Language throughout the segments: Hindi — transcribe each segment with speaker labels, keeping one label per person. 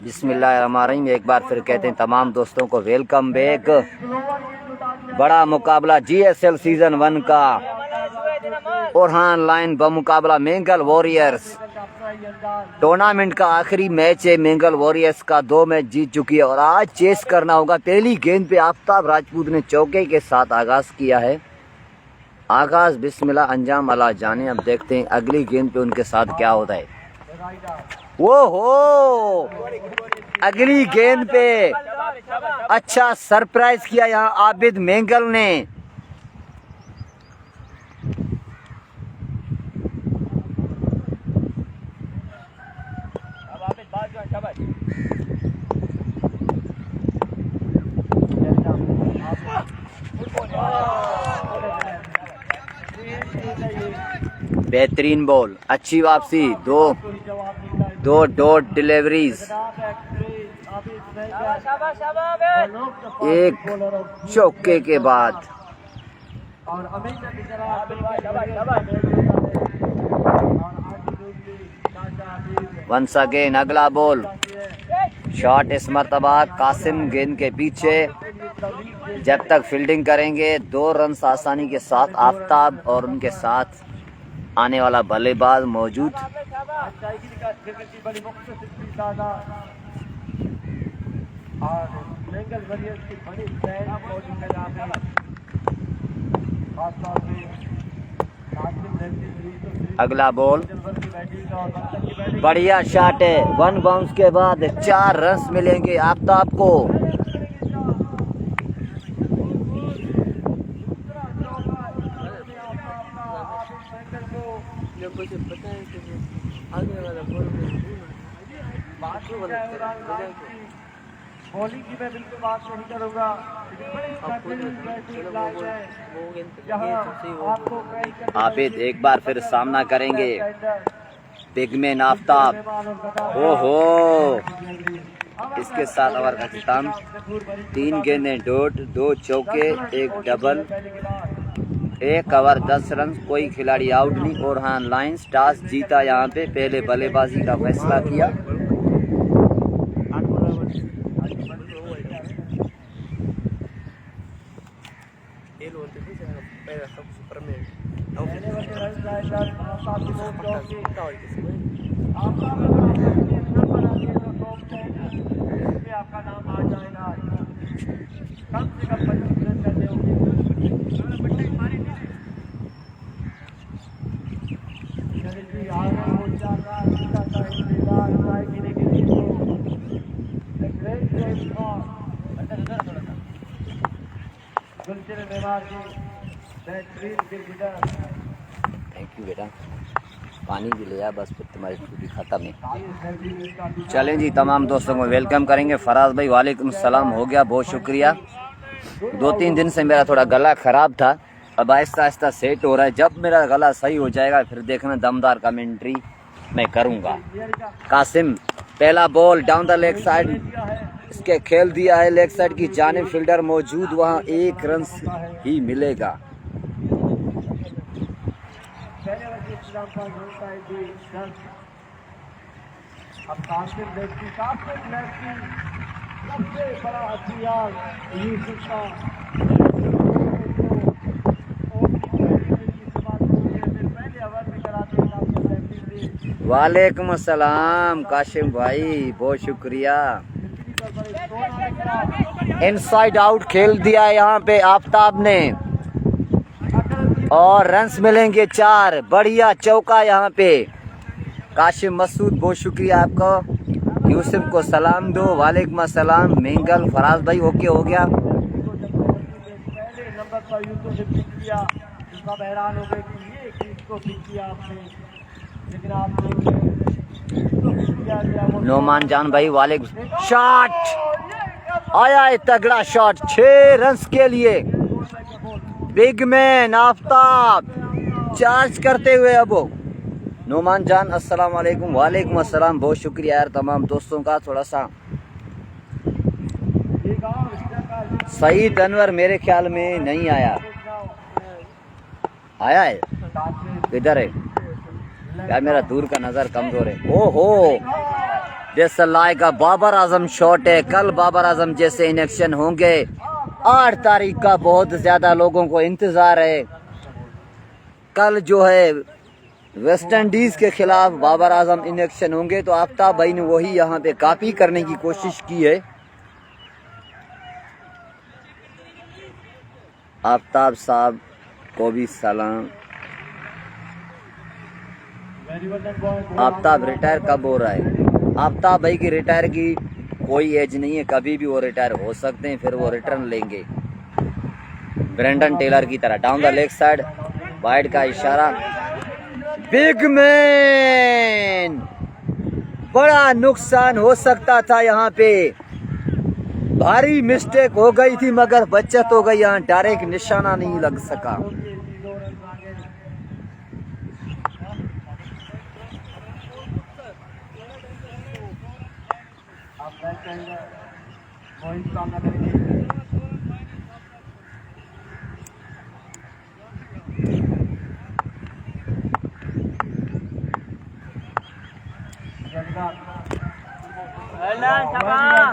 Speaker 1: बिस्मिल्लाहिर्रहमानिर्रहीम। एक बार फिर कहते हैं तमाम दोस्तों को वेलकम बैक। बड़ा मुकाबला GSL सीजन 1 का ओरहान लाइन बमुकाबला मेंगल वॉरियर्स। टूर्नामेंट का आखिरी मैच है। मेंगल वॉरियर्स का 2 मैच जीत चुकी है और आज चेस करना होगा। पहली गेंद पे आफ्ताब राजपूत ने चौके के साथ आगाज किया है। आगाज बिस्मिल्लाह, अंजाम अल्लाह जाने। अब देखते हैं अगली गेंद पे उनके साथ क्या होता है। वो हो अगली गेंद पे अच्छा सरप्राइज किया यहाँ आबिद मेंगल ने। बेहतरीन बॉल, अच्छी वापसी, दो डॉट डिलीवरीज, एक चौके के बाद। वंस अगेन अगला बॉल, शॉट इस मर्तबा कासिम गेंद के पीछे। जब तक फील्डिंग करेंगे 2 रन आसानी के साथ। आफ्ताब और उनके साथ आने वाला बल्लेबाज मौजूद। अगला बॉल बढ़िया शॉट है। 1 बाउंस के बाद 4 रन मिलेंगे आफ्ताब को।
Speaker 2: बॉलिंग की मैं बिल्कुल बात नहीं करूंगा।
Speaker 1: आबिद एक बार फिर सामना करेंगे पिगमैन आफ्ताब। ओहो, इसके साथ ओवर का अख्ताम। 3 गेंदें डॉट, 2 चौके, 1 डबल, 1 ओवर 10 रन। कोई खिलाड़ी आउट नहीं। ओरहान लाइन्स टॉस जीता। यहाँ पे पहले बल्लेबाजी का फैसला किया।
Speaker 2: आपका नाम आ जाएगा। कम से कम 25 रन करने होंगे।
Speaker 1: थैंक यू बेटा, पानी भी लिया बस, फिर तुम्हारी छुट्टी खत्म है। चलें जी, तमाम दोस्तों को वेलकम करेंगे। फराज भाई वालेकुम सलाम, हो गया, बहुत शुक्रिया। 2-3 दिन से मेरा थोड़ा गला ख़राब था, अब आहिस्ता आहिस्ता सेट हो रहा है। जब मेरा गला सही हो जाएगा फिर देखना दमदार कमेंट्री मैं करूँगा। कासिम पहला ball down the leg side, इसके खेल दिया है लेग साइड की जानिब। फील्डर मौजूद, वहाँ 1 रन ही मिलेगा। वालेकुम अस्सलाम काशिम भाई, बहुत शुक्रिया। इनसाइड आउट खेल दिया है यहाँ पे आफ्ताब ने और रन्स मिलेंगे 4। बढ़िया चौका यहाँ पे। काशिम मसूद, बहुत शुक्रिया आपका। यूसुफ को सलाम दो। वालेकुम अस्सलाम। मेंगल फराज भाई ओके हो गया। नोमान जान भाई वालेकुम। शॉट आया है, तगड़ा शॉट, 6 रन के लिए। बिगमैन आफ्ताब चार्ज करते हुए। अब नोमान जान अस्सलाम वालेकुम। वालेकुम अस्सलाम, बहुत शुक्रिया यार तमाम दोस्तों का। थोड़ा सा सईद अनवर मेरे ख्याल में नहीं आया। आया है, किधर है? यार मेरा दूर का नजर कमजोर है। ओहो, जैसा लाइक का बाबर आजम शॉट है। कल बाबर आजम जैसे इनेक्शन होंगे। 8 तारीख का बहुत ज्यादा लोगों को इंतजार है। कल जो है वेस्ट इंडीज के खिलाफ बाबर आजम इनेक्शन होंगे, तो आफ्ताब भाई ने वही यहाँ पे कॉपी करने की कोशिश की है। आफ्ताब साहब को भी सलाम। आफ्ताब रिटायर कब हो रहा है? आफ्ताब भाई की रिटायर की कोई एज नहीं है, कभी भी वो रिटायर हो सकते हैं, फिर वो रिटर्न लेंगे ब्रेंडन टेलर की तरह। Down the leg side, wide का इशारा। बिग मैन, बड़ा नुकसान हो सकता था यहाँ पे। भारी मिस्टेक हो गई थी मगर बचत हो गई। यहाँ डायरेक्ट निशाना नहीं लग सका।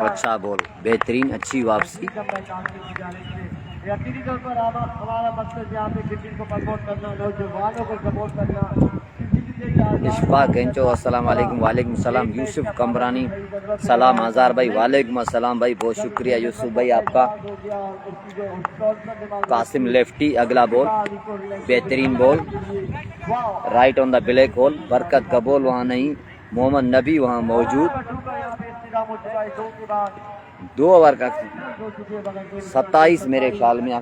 Speaker 1: अच्छा बॉल, बेहतरीन, अच्छी वापसी।
Speaker 2: यकीनी तौर पर हमारा मकसद यहाँ पे क्रिकेट को प्रमोट करना, नौजवानों को सपोर्ट करना।
Speaker 1: इशफाक गेंचो अस्सलाम वालेकुम। वालेकुम सलाम। यूसुफ कमरानी सलाम। आज़ार भाई वालेकुम अस्सलाम भाई, बहुत शुक्रिया यूसुफ भाई आपका। कासिम लेफ्टी, अगला बॉल, बेहतरीन ball, right on the black hole. बरकत का बॉल वहाँ नहीं, मोहम्मद नबी वहाँ मौजूद। 2 ओवर का 27 मेरे ख्याल में।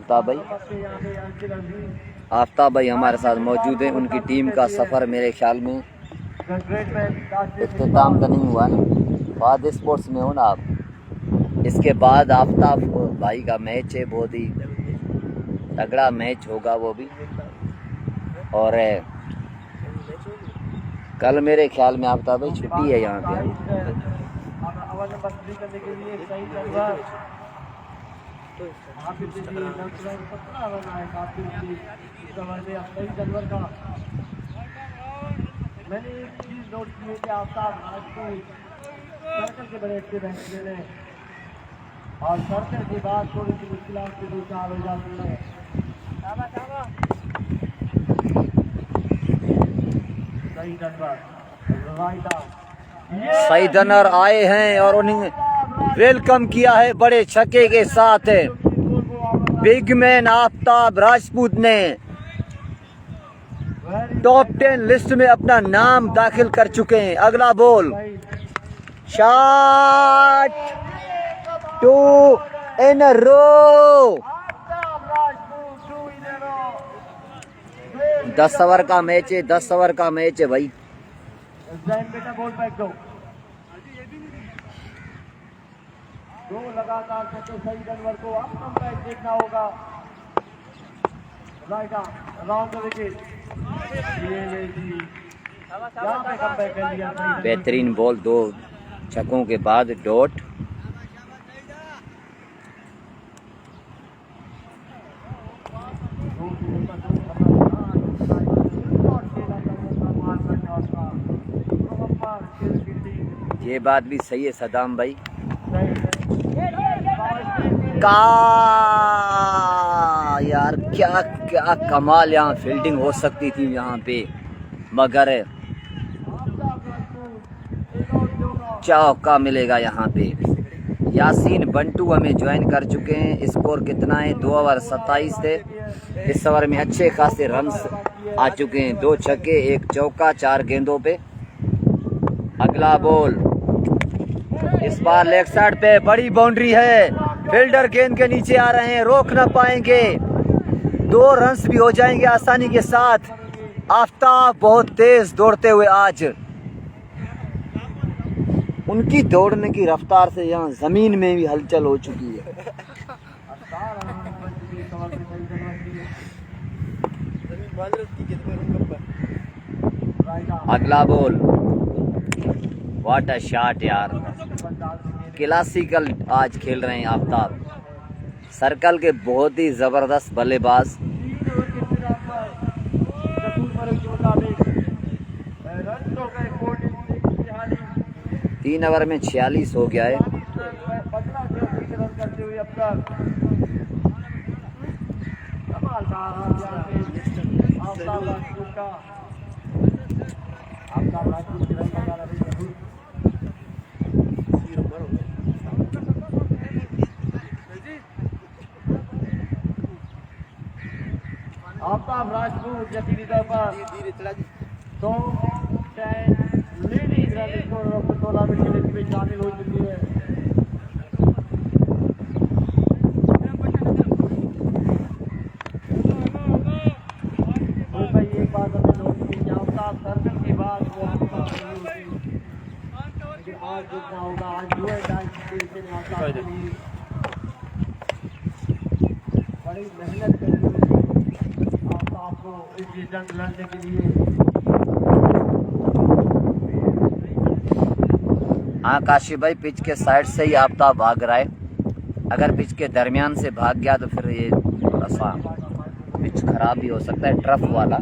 Speaker 1: आफ्ताब भाई हमारे साथ मौजूद हैं। उनकी टीम का सफ़र मेरे ख्याल में इख्तिताम तो नहीं हुआ ना, फाद स्पोर्ट्स में हो ना आप। इसके बाद आफ्ताब भाई का मैच है, बहुत ही तगड़ा मैच होगा वो भी। और कल मेरे ख्याल में आफ्ताब भाई छुट्टी है यहाँ पे।
Speaker 2: मैंने एक चीज नोट की है कि आफ्ताब सर्कल के बड़े अच्छे बैट्समैन हैं और सर्कल के बाद थोड़ी सी मुश्किलात से 2-4 हो जाती है।
Speaker 1: सही रनर आए हैं और उन्हें वेलकम किया है बड़े छक्के के साथ। बिग मैन आफ्ताब राजपूत ने टॉप 10 लिस्ट में अपना नाम दाखिल कर चुके हैं। अगला बॉल, शॉट 2 इन अ रो। 10 ओवर का मैच है, 10 ओवर का मैच है भाई।
Speaker 2: बेटा बॉल बैक दो लगातार छक्के सही जनवर को अब कमबैक देखना होगा। राइट अराउंड द विकेट, ये जी यहां पे कमबैक कर लिया।
Speaker 1: बेहतरीन बॉल, 2 छक्कों के बाद डॉट। ये बात भी सही है सदाम भाई का। यार क्या क्या कमाल, यहाँ फील्डिंग हो सकती थी यहाँ पे, मगर चौका मिलेगा यहाँ पे। यासीन बंटू हमें ज्वाइन कर चुके हैं। स्कोर कितना है? 2 ओवर 27 थे। इस ओवर में अच्छे खासे रन्स आ चुके हैं, 2 छक्के 1 चौका 4 गेंदों पे। अगला बॉल, इस बार लेग साइड पे बड़ी बाउंड्री है। फील्डर गेंद के नीचे आ रहे हैं, रोक ना पाएंगे। 2 रन्स भी हो जाएंगे आसानी के साथ। आफ्ताब बहुत तेज दौड़ते हुए आज, उनकी दौड़ने की रफ्तार से यहाँ जमीन में भी हलचल हो चुकी है। अगला बॉल, व्हाट अ शॉट यार, क्लासिकल आज खेल रहे हैं आफ्ताब। सर्कल के बहुत ही जबरदस्त बल्लेबाज। 3 ओवर में 46 हो गया है।
Speaker 2: 15 से 20 रन करते हुए अब तक कमाल का आफ्ताब राजपूत का आफ्ताब राजपूत की रन लगाना भी जरूर आफ्ताब राजपूत यकीनी तौर पर 2 leading run score of the tournament की लिस्ट में शामिल हो चुकी है। एक बात हमने नोट की कि आफ्ताब सर्कल के बाद वो लेकिन आज देखना होगा, आज जो है आफ्ताब के लिए बड़ी मेहनत करनी होगी आफ्ताब को इस जंग लड़ने के लिए।
Speaker 1: हाँ काशी भाई, पिच के साइड से ही आफ्ताब भाग रहा है। अगर पिच के दरमियान से भाग गया तो फिर ये थोड़ा सा पिच खराब भी हो सकता है, टर्फ वाला।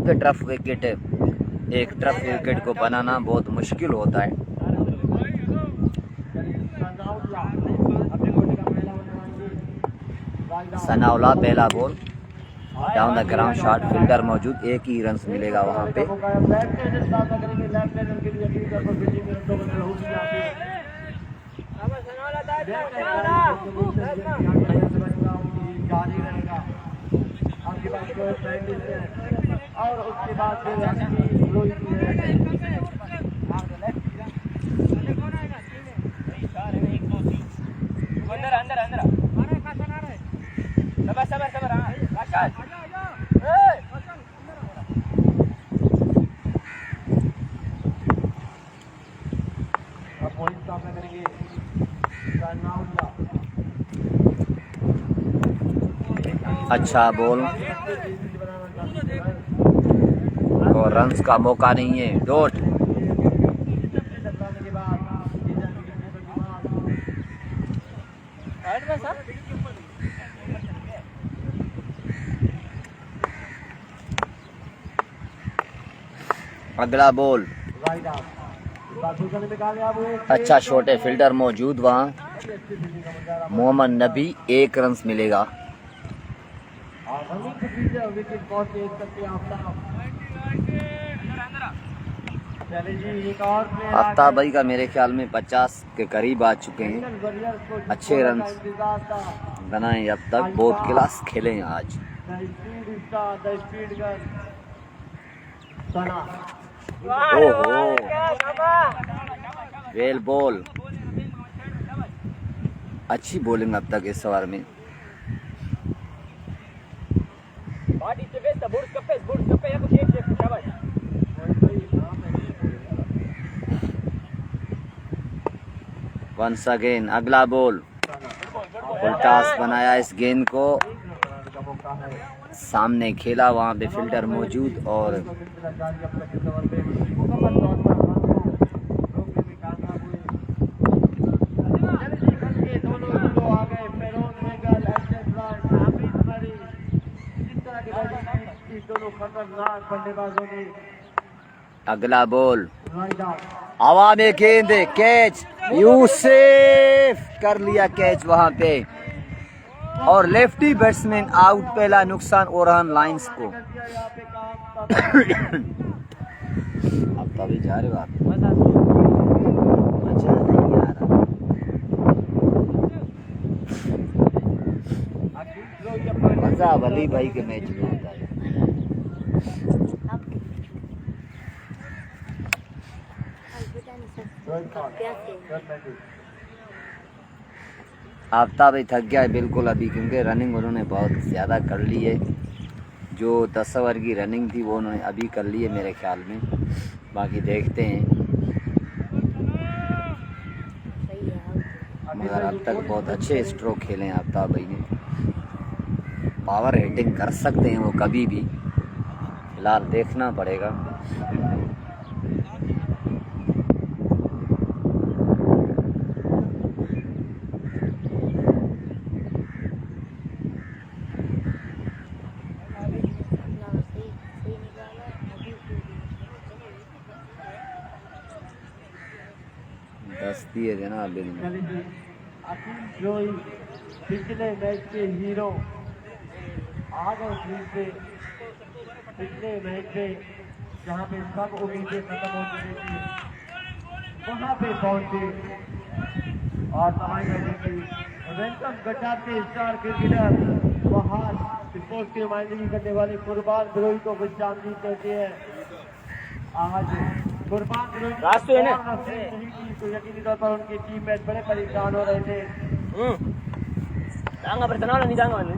Speaker 1: तो टर्फ विकेट, एक टर्फ विकेट को बनाना बहुत मुश्किल होता है। सनाउल्लाह पहला ball, down the ground shot, fielder मौजूद, एक ही रन मिलेगा वहां पे।
Speaker 2: और उसके बाद
Speaker 1: अच्छा बॉल और रन्स का मौका नहीं है, डॉट। अगला बॉल, अच्छा शॉट है, फील्डर मौजूद वहाँ, मोहम्मद नबी, 1 रन मिलेगा। आफ्ताब भाई का मेरे ख्याल में 50 के करीब आ चुके हैं, अच्छे रन बनाए अब तक, बहुत क्लास खेले हैं आज। ओहो वेल बॉल, अच्छी बॉलिंग अब तक इस ओवर में। वंस अगेन अगला बॉल, उल्टास बनाया इस गेंद को, सामने खेला, वहां पे फील्डर मौजूद और अगला बॉल, हवा में गेंद, कैच, यूसुफ कर लिया कैच वहां पे, और लेफ्टी बैट्समैन आउट, पहला नुकसान ओरहान लाइंस को। अब तभी जा रहे हो आप, अच्छा नहीं आ रहा। मजा वली भाई के मैच में होता है। आफ्ताब भाई थक गया है बिल्कुल अभी, क्योंकि रनिंग उन्होंने बहुत ज़्यादा कर ली है। जो 10 ओवर की रनिंग थी वो उन्होंने अभी कर ली है मेरे ख्याल में, बाकी देखते हैं। मगर अब तक बहुत अच्छे स्ट्रोक खेले हैं आफ्ताब भाई ने, पावर हिटिंग कर सकते हैं वो कभी भी, फिलहाल देखना पड़ेगा। 10 दिए थे ना बिल में।
Speaker 2: चलिए जी, अकील जोई पिछले मैच के हीरो आ गए फिर से। पिछले मैच में जहाँ पे सब उम्मीदें खत्म हो चुकी थी वहाँ पे पहुंचे और समाई मैच की वेलकम गड्ढा के स्टार क्रिकेटर वहाँ स्पोर्ट्स की नुमाइंदगी करने वाले कुर्बान बिरोही को विश्रामजीत कहते हैं। आज कुर्बान बिरोही
Speaker 3: रास्तों है ना?
Speaker 2: नहीं की तो यकीनी तौर पर उनकी टीम में बड़े परेशान हो रहे थे।
Speaker 3: Jangan bertenang ni jangan ni.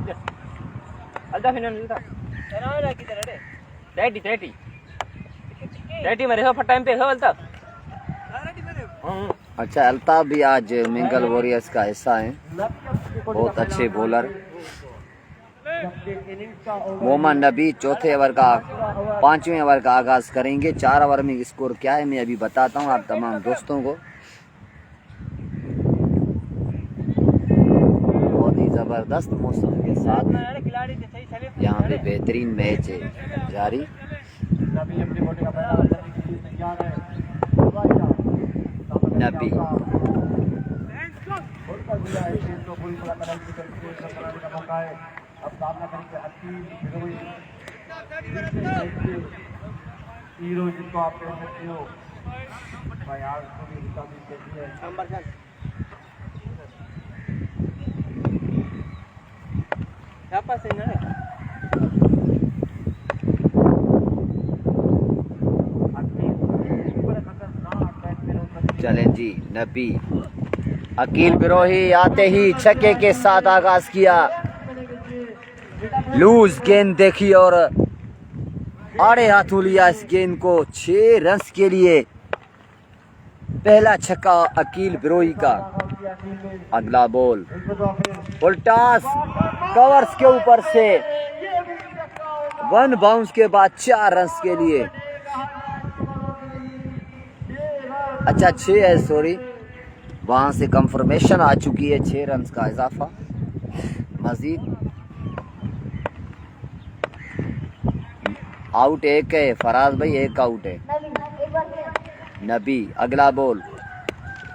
Speaker 3: Alda final ni tak. Tenang lagi kita ada. 30 मेरे हो टाइम पे हो अलता।
Speaker 1: अच्छा, अल्ताफ भी आज मिंगल वॉरियर्स का हिस्सा है। बहुत अच्छे बॉलर। मोहम्मद नबी चौथे ओवर का 5वें ओवर का आगाज करेंगे। 4 ओवर में स्कोर क्या है मैं अभी बताता हूँ आप तमाम दोस्तों को। बहुत ही जबरदस्त मौसम के साथ यहाँ पे बेहतरीन मैच है जारी। नबी
Speaker 2: अब सामना करेंगे अकील बिरोही हीरो जिसको आप कह सकते हो बयान को भी विटामिन देती है।
Speaker 3: Siapa sih ni?
Speaker 1: चलें जी, नबी अकील बिरोही आते ही छक्के के साथ आगाज किया। लूज गेंद देखी और आड़े हाथों लिया इस गेंद को। 6 रन्स के लिए पहला छक्का अकील बिरोही का। अगला बॉल उल्टास कवर्स के ऊपर से 1 बाउंस के बाद 4 रन्स के लिए। अच्छा 6 है, सॉरी, वहां से कंफर्मेशन आ चुकी है 6 रन्स का इजाफा मजीद। आउट 1 है फराज भाई, 1 आउट है नबी। अगला बॉल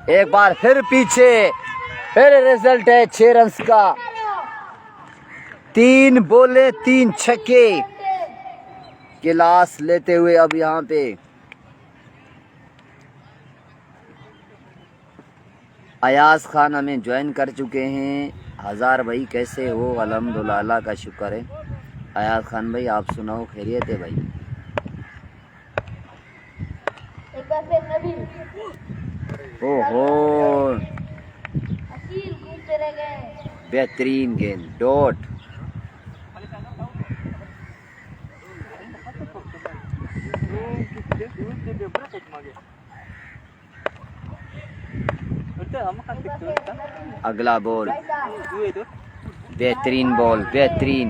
Speaker 1: एक बार फिर पीछे, फिर रिजल्ट है 6 रन्स का। 3 बोले 3 छक्के क्लास लेते हुए अब यहाँ पे अयाज खान हमें ज्वाइन कर चुके हैं। हजार भाई कैसे हो? अल्हम्दुलिल्लाह, अल्लाह का शुक्र है। अयाज खान भाई आप सुनाओ, खैरियत है भाई? ओहो बेहतरीन गेंद, डॉट। अगला बॉल बेहतरीन बॉल, बेहतरीन।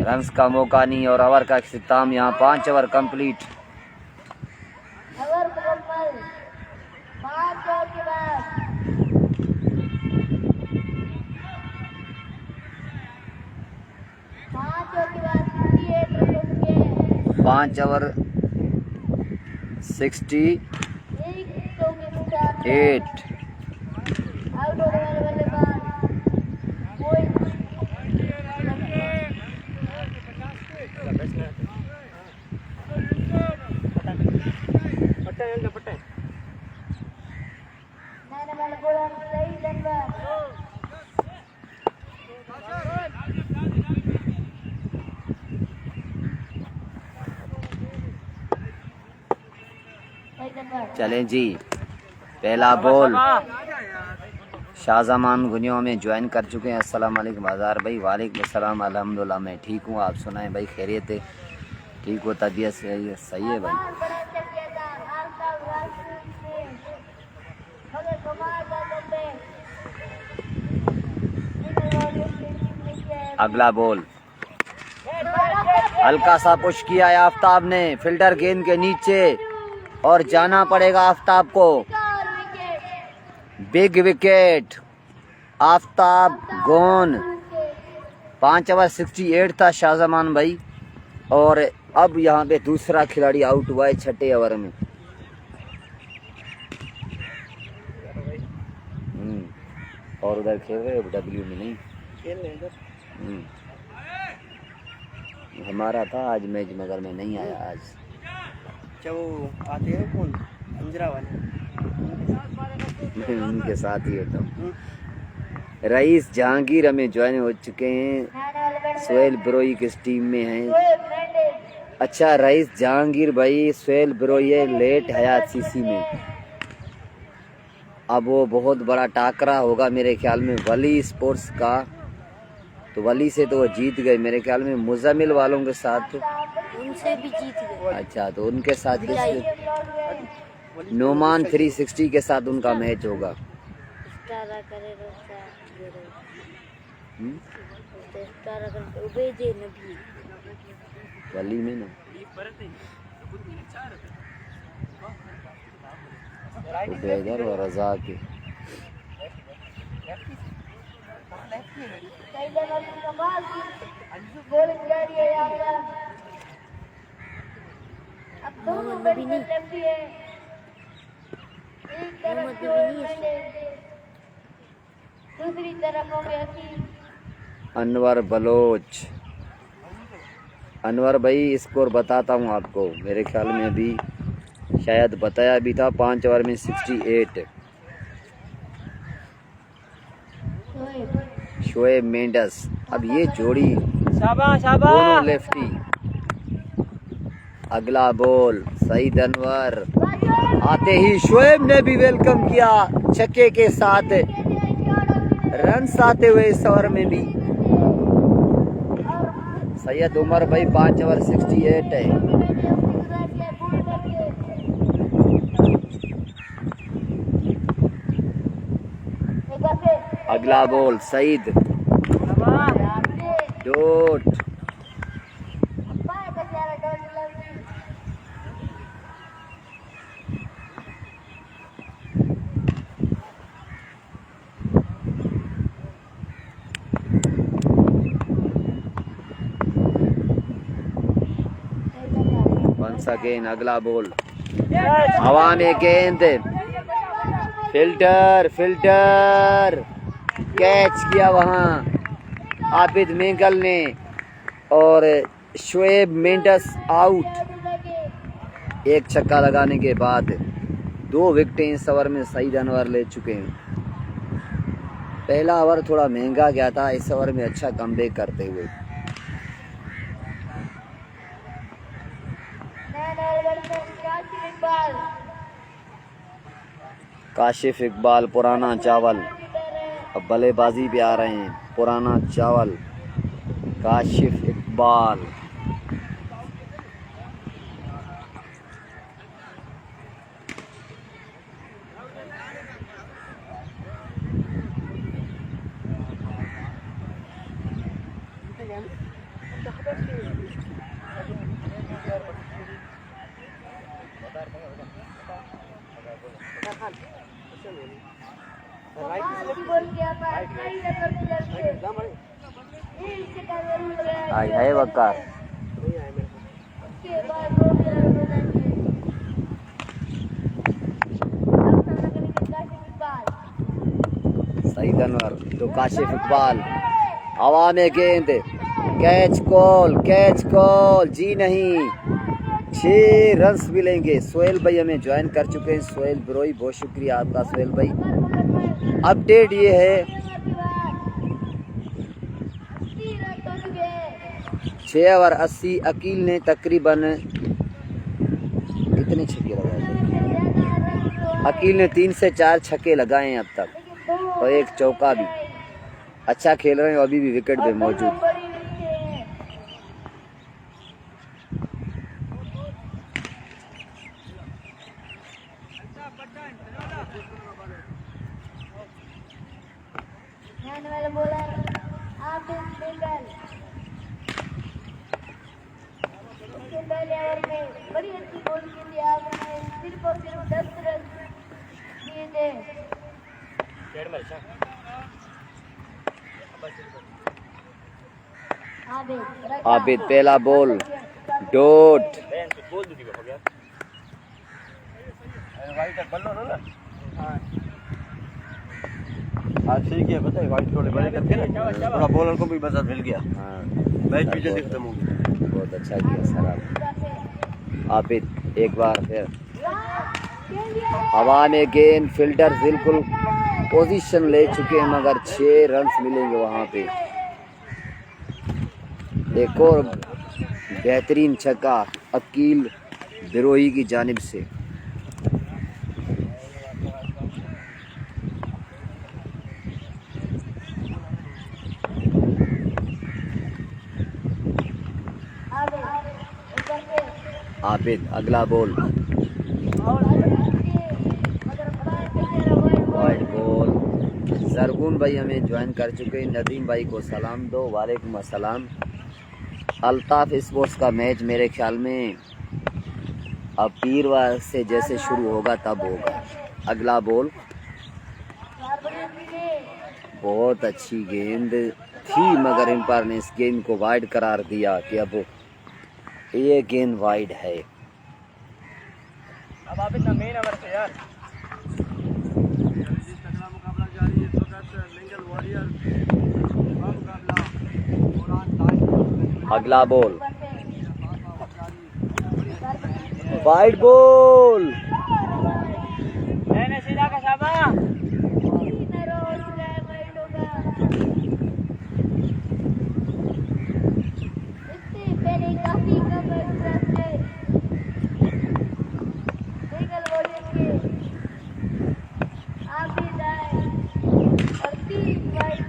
Speaker 1: रन्स का मौका नहीं और ओवर का इख्तिताम। यहाँ 5 ओवर कंप्लीट। पाँच ओवर 68। चलें जी, पहला बॉल शाहजमान गुनियों में ज्वाइन कर चुके हैं। अस्सलाम वालेकुम बाजार भाई। वालेकुम अस्सलाम। अल्हम्दुलिल्लाह मैं ठीक हूँ, आप सुनाएं भाई, खैरियत है? ठीक हो, तबीयत सही है भाई? अगला बॉल हल्का सा पुश किया है आफ्ताब ने फिल्टर गेंद के नीचे और जाना पड़ेगा आफ्ताब को। Big wicket, Aftab gone. 5 over 68 था शाहजमान भाई और अब यहाँ पे दूसरा खिलाड़ी आउट हुआ है 6ठे ओवर में। और उधर खेल रहे हो डब्ल्यू में नहीं?
Speaker 3: खेल रहे हैं इधर।
Speaker 1: हमारा था आज मैच मगर मैं नहीं आया आज।
Speaker 3: अच्छा वो आते हैं कौन अंजरा वाले?
Speaker 1: मैं उनके साथ ही होता हूँ। रईस जहांगीर हमें ज्वाइन हो चुके हैं, सोहेल ब्रोई किस टीम में हैं? अच्छा रईस जहांगीर भाई, सोहेल ब्रोई लेट हयात सीसी में। अब वो बहुत बड़ा टाकरा होगा मेरे ख्याल में वली स्पोर्ट्स का, तो वली से तो वो जीत गए मेरे ख्याल में। मुजामिल वालों के साथ
Speaker 4: उनसे भी जीत गए।
Speaker 1: अच्छा तो उनके साथ नोमान 360 के साथ उनका मैच होगा।
Speaker 4: स्टारा करे रोसा
Speaker 1: हम्म?
Speaker 4: स्टारा करे उबेदे नबी
Speaker 1: वली में ना उबैदर और रजा के।
Speaker 4: मोहम्मद नबी नहीं
Speaker 5: दूसरी तरफ हो गया कि
Speaker 1: अनवर बलोच। अनवर भाई स्कोर बताता हूँ आपको, मेरे ख्याल में अभी शायद बताया भी था 5 ओवर में 68। शोएब मेंडस। अब ये जोड़ी
Speaker 3: शाबाश
Speaker 1: दोनों लेफ्टी। अगला बॉल सईद अनवर। आते ही शोएब ने भी वेलकम किया छक्के के साथ। रन्स आते हुए इस ओवर में भी। सैयद उमर भाई 5 ओवर 68 है। अगला ball Saeed dot. Once again अगला बॉल हवा में गेंद। फिल्टर फिल्टर कैच किया वहां आबिद मेंगल ने और शोएब मेंडस आउट। एक छक्का लगाने के बाद 2 विकेटें इस ओवर में सईद अनवर ले चुके हैं। पहला ओवर थोड़ा महंगा गया था, इस ओवर में अच्छा कमबैक करते हुए। काशिफ इकबाल पुराना चावल अब बल्लेबाजी पे आ रहे हैं। पुराना चावल काशिफ इकबाल। आई है वकार। सईद अनवर तो काशिफ इकबाल। हवा में गेंद। कैच कॉल जी नहीं। 6 रन्स मिलेंगे। सोहेल भाई हमें ज्वाइन कर चुके हैं। सोहेल ब्रोई बहुत शुक्रिया आपका सोहेल भाई। अपडेट ये है 6 ओवर 80। अकील ने तकरीबन कितने छक्के लगाए? अकील ने 3 से 4 छक्के लगाए हैं अब तक और 1 चौका भी। अच्छा खेल रहे हैं, अभी भी विकेट पे मौजूद।
Speaker 5: पहले ओवर में बड़ी अच्छी बॉलिंग की थी आपने, सिर्फ और सिर्फ 10 रन दिए थे।
Speaker 1: आबिद पहला बॉल डॉट।
Speaker 3: आज ठीक है, पता है वाइट थोड़े बड़े करके ना थोड़ा बॉलर को भी मजा मिल गया।
Speaker 1: हाँ
Speaker 3: मैच भी जल्दी खत्म हो गया।
Speaker 1: बहुत अच्छा किया सर आप एक बार फिर हवा में गेंद फील्डर बिल्कुल पोजीशन ले चुके हैं मगर 6 रन मिलेंगे वहां पे। एक और बेहतरीन छक्का अकील बिरोही की जानिब से। आबिद अगला बॉल, वाइड बॉल। सरगुन भाई हमें ज्वाइन कर चुके हैं, नदीम भाई को सलाम दो। वालेकुम अस्सलाम। अल्ताफ स्पोर्ट्स का मैच मेरे ख्याल में अब पीरवार से जैसे शुरू होगा तब होगा। अगला बॉल, बहुत अच्छी गेंद थी मगर एम्पायर ने इस गेंद को वाइड करार दिया कि अब ये गेंद वाइड है।
Speaker 3: अब आप इतना मेन ओवर से यार तगड़ा मुकाबला जारी है। इस वक्त बेंगल वॉरियर का मुकाबला ओरहान लाइन्स।
Speaker 1: अगला बॉल, वाइड बॉल।
Speaker 3: मैंने सीधा का शाबा
Speaker 5: पहले काफी कम इंटरेस्ट है बेंगल वॉरियर्स के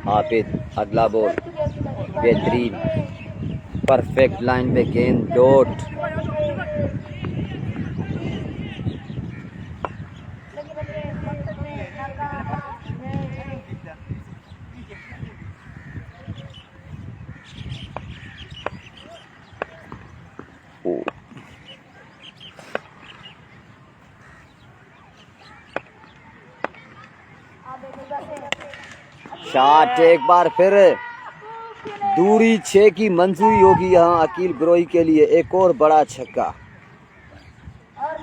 Speaker 1: आबिद अगला बॉल, बेहतरीन परफेक्ट लाइन पे गेंद डॉट। शॉट एक बार फिर दूरी 6 की मंजूरी होगी यहाँ अकील बिरोही के लिए। एक और बड़ा छक्का।
Speaker 5: और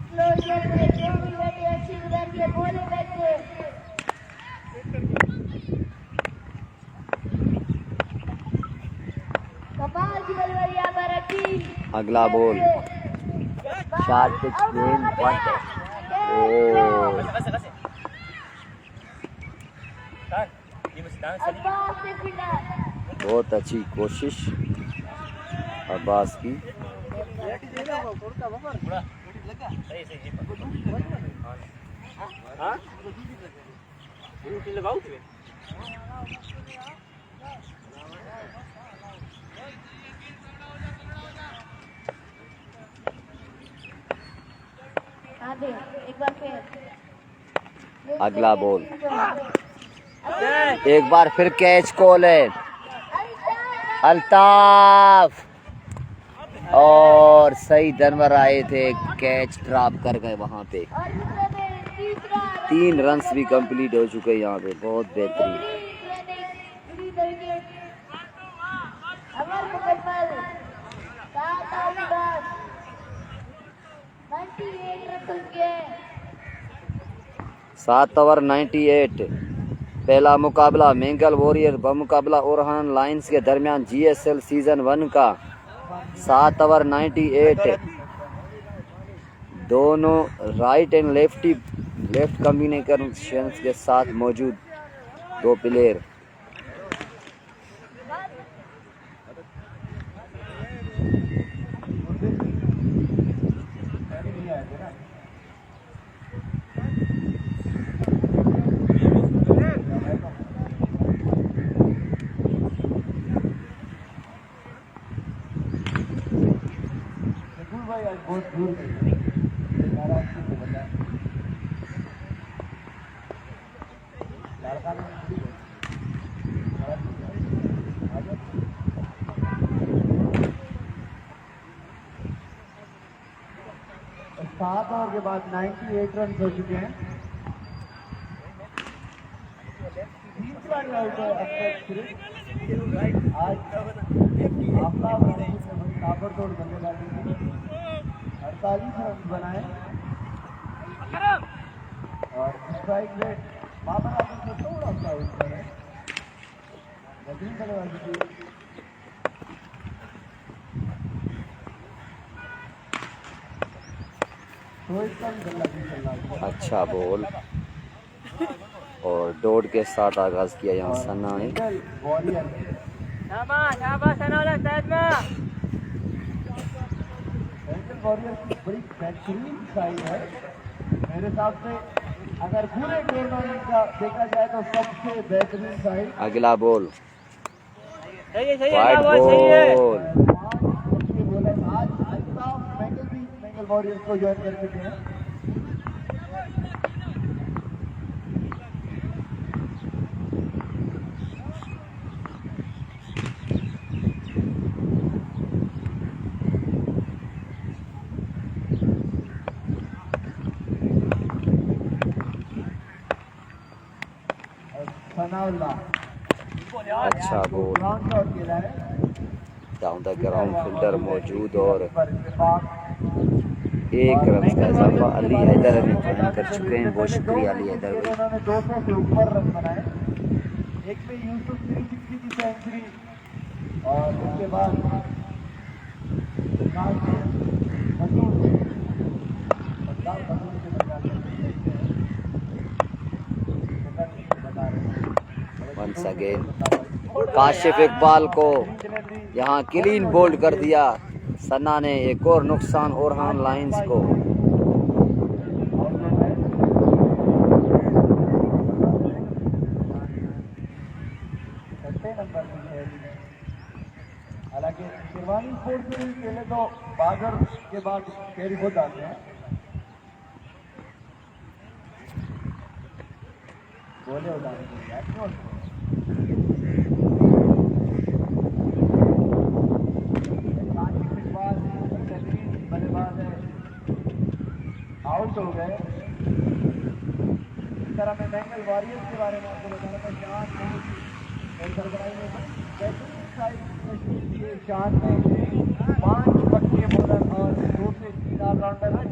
Speaker 5: क्लोजर में जो भी बैठे अच्छी गुजरती है बोले बैठे कपाल की बलवारी यहाँ पर रखी।
Speaker 1: अगला बॉल, शॉट पिच गेंद पॉइंट। बहुत अच्छी कोशिश अब्बास की।
Speaker 5: एक बार फिर
Speaker 1: अगला बॉल, एक बार फिर कैच कॉल है अल्ताफ और सही जानवर आए थे, कैच ड्रॉप कर गए वहां पे। 3 रन्स भी कंप्लीट हो चुके हैं यहाँ पे। बहुत बेहतरीन। सात ओवर 98। पहला मुकाबला बेंगल वॉरियर बमुकाबला ओरहान लाइन्स के दरमियान GSL सीजन 1 का 7 ओवर 98। दोनों राइट एंड लेफ्ट कॉम्बिनेशन के साथ मौजूद 2 प्लेयर।
Speaker 2: सात ओवर के बाद 98 रन हो चुके हैं। आज ताबड़तोड़ बल्लेबाजी 48 रन बनाए। और स्ट्राइक रेट बाबर आजम से थोड़ा सा ऊपर है। बेहतरीन बल्लेबाजी की।
Speaker 1: अच्छा बॉल और डॉट के साथ आगाज किया यहाँ सन्ना ने।
Speaker 2: बड़ी बेहतरीन साइड है मेरे हिसाब से, अगर पूरे टूर्नामेंट का देखा जाए तो सबसे बेहतरीन साइड।
Speaker 1: अगला बॉल वाइड बॉल।
Speaker 2: आज अल्ताफ मैंगल भी मैंगल वॉरियर्स को ज्वाइन कर चुके हैं।
Speaker 1: अच्छा ball down the ground fielder मौजूद और 1 रन का इजाफा अली हैदर ने ज्वाइन कर चुके हैं। बहुत शुक्रिया अली हैदर भाई।
Speaker 2: उन्होंने 200 से ऊपर रन बनाए। एक में यूसुफ 360 की सेंचुरी और उसके बाद
Speaker 1: वंस अगेन काशिफ इकबाल को यहाँ क्लीन बोल्ड कर दिया सन्ना ने। एक और नुकसान ओरहान लाइंस को।
Speaker 2: हालांकि शिरवानी स्पोर्ट्स में पहले तो बागर के बाद कैरी हो जाते हैं। बोले हो जाते हैं बल्लेबाज है, आउट हो गए। इस तरह मैं बेंगल वॉरियर्स के बारे में आपको बताना था। शान ने 5 पक्के बॉलर और 2 से 3 ऑलराउंडर है,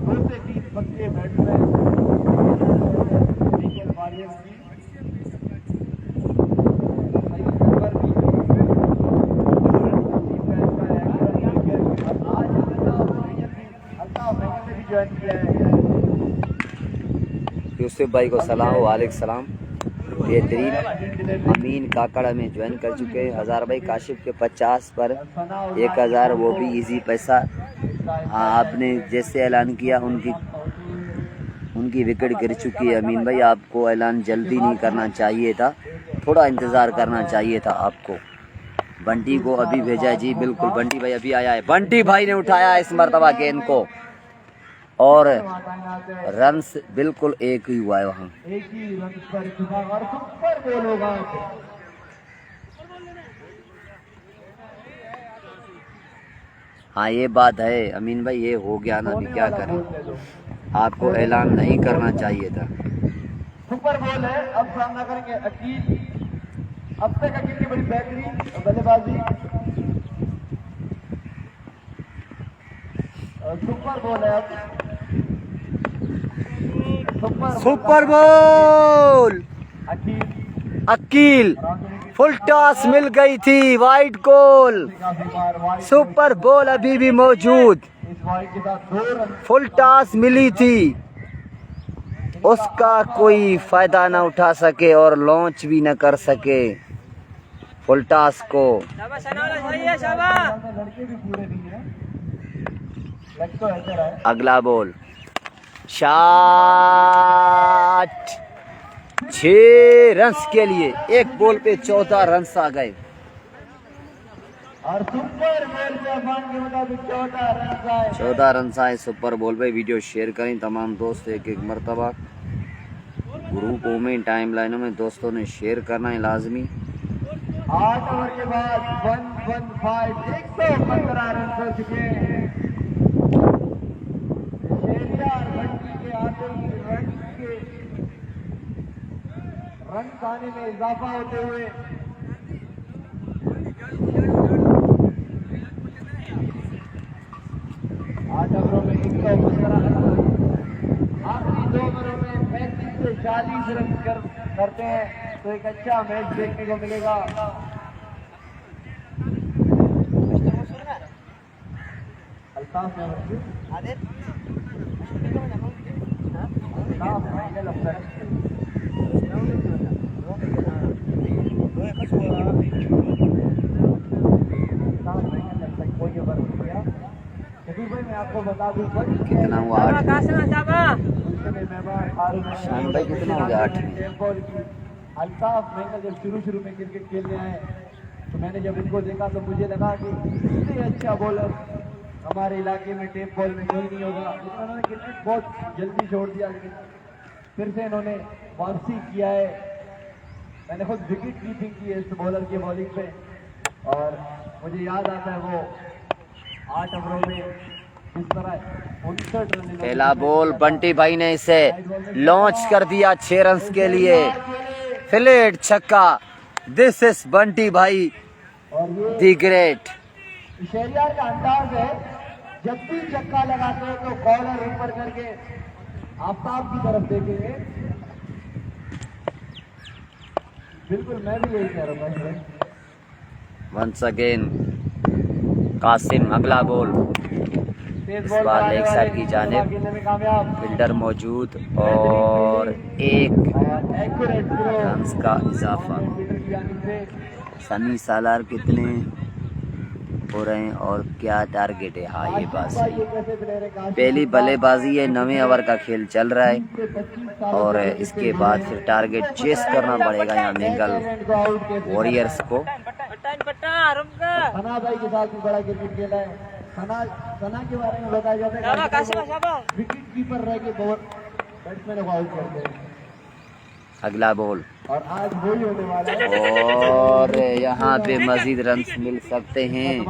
Speaker 2: 2 से 3 पक्के बैट्समैन बेंगल वॉरियर्स की।
Speaker 1: यूसुफ भाई को सलाम वालेकुम सलाम। बेहतरीन अमीन काकड़ा में ज्वाइन कर चुके हैं। 1000 भाई काशिफ के 50 पर 1000 वो भी इजी पैसा। हाँ आपने जैसे ऐलान किया उनकी विकेट गिर चुकी है अमीन भाई। आपको ऐलान जल्दी नहीं करना चाहिए था, थोड़ा इंतज़ार करना चाहिए था आपको। बंटी को अभी भेजा है जी, बिल्कुल बंटी भाई अभी आया है। बंटी भाई ने उठाया इस मरतबा गेंद को और रन्स बिल्कुल एक ही हुआ है वहाँ।
Speaker 2: एक ही रन पर और सुपर गोल होगा।
Speaker 1: हाँ ये बात है अमीन भाई, ये हो गया ना, अभी क्या करें। आपको ऐलान नहीं करना चाहिए था।
Speaker 2: सुपर गोल है। अब सामना करेंगे अकील। अब तक अकील की बड़ी बेहतरीन बल्लेबाजी। सुपर गोल है। अब
Speaker 1: super ball Aqeel full toss मिल गई थी, वाइड गोल। सुपर बॉल अभी भी मौजूद। फुल टॉस मिली थी, उसका कोई फायदा ना उठा सके और लॉन्च भी न कर सके फुल टॉस को। अगला बॉल शॉट 6 रन्स के लिए। एक बॉल पे 14 रन्स आ गए
Speaker 2: और सुपर बॉल के मुताबिक 14 रन आए।
Speaker 1: 14 रन्स आए सुपर बॉल पे। वीडियो शेयर करें तमाम दोस्त एक मरतबा। ग्रुपों में टाइम लाइनों में दोस्तों ने शेयर करना है लाजमी।
Speaker 2: 8 ओवर के बाद 115 115 रन कर चुके हैं। रन पाने में इजाफा होते हुए 8 ओवरों में 115 रन। आखिरी 2 ओवरों में 35 से 40 रन करते हैं तो एक अच्छा मैच देखने को मिलेगा। अल्ताफ फाइनल अफसर कोई ओवर नहीं किया। शकील भाई मैं आपको बता दूं
Speaker 1: कितना हुआ? 8। शान भाई कितना हो गया? 8।
Speaker 2: अल्ताफ महंगल जब शुरू में क्रिकेट खेलने आए तो मैंने जब इनको देखा तो मुझे लगा कि इतने अच्छा बॉलर हमारे इलाके में टेप बॉल में कोई नहीं होगा, लेकिन उन्होंने क्रिकेट बहुत जल्दी छोड़ दिया। लेकिन फिर से इन्होंने वापसी किया है। मैंने खुद विकेट कीपिंग की है इस बॉलर की बॉलिंग पे और मुझे याद आता है वो 8 ओवरों में इस तरह 59 रन।
Speaker 1: पहला बॉल बंटी भाई ने इसे लॉन्च कर दिया 6 रन के लिए। फ्लैट छक्का। दिस इज बंटी भाई
Speaker 2: और ये
Speaker 1: दी ग्रेट।
Speaker 2: शहरियार का अंदाज है, जब भी छक्का लगाते हैं तो कॉलर ऊपर करके आफ्ताब की तरफ देखेंगे। बिल्कुल मैं भी यही कह रहा हूँ।
Speaker 1: वंस अगेन कासिम अगला बॉल। इस बार लेग साइड की जानिब फील्डर मौजूद और एक रन्स का इजाफा। सनी सालार कितने हो रहे हैं और क्या टारगेट है? हाँ ये बात सही। पहली बल्लेबाजी है, 9वें ओवर का खेल चल रहा है और इसके बाद फिर टारगेट चेस करना पड़ेगा यहाँ बेंगल वॉरियर्स को।
Speaker 2: सना भाई के साथ भी बड़ा क्रिकेट खेला है। सना के बारे में बताया जाता है विकेट कीपर रह के बैट्समैन को आउट करते हैं।
Speaker 1: अगला बॉल
Speaker 2: और आज वही होने वाला है
Speaker 1: और यहाँ पे मजीद रन्स मिल सकते हैं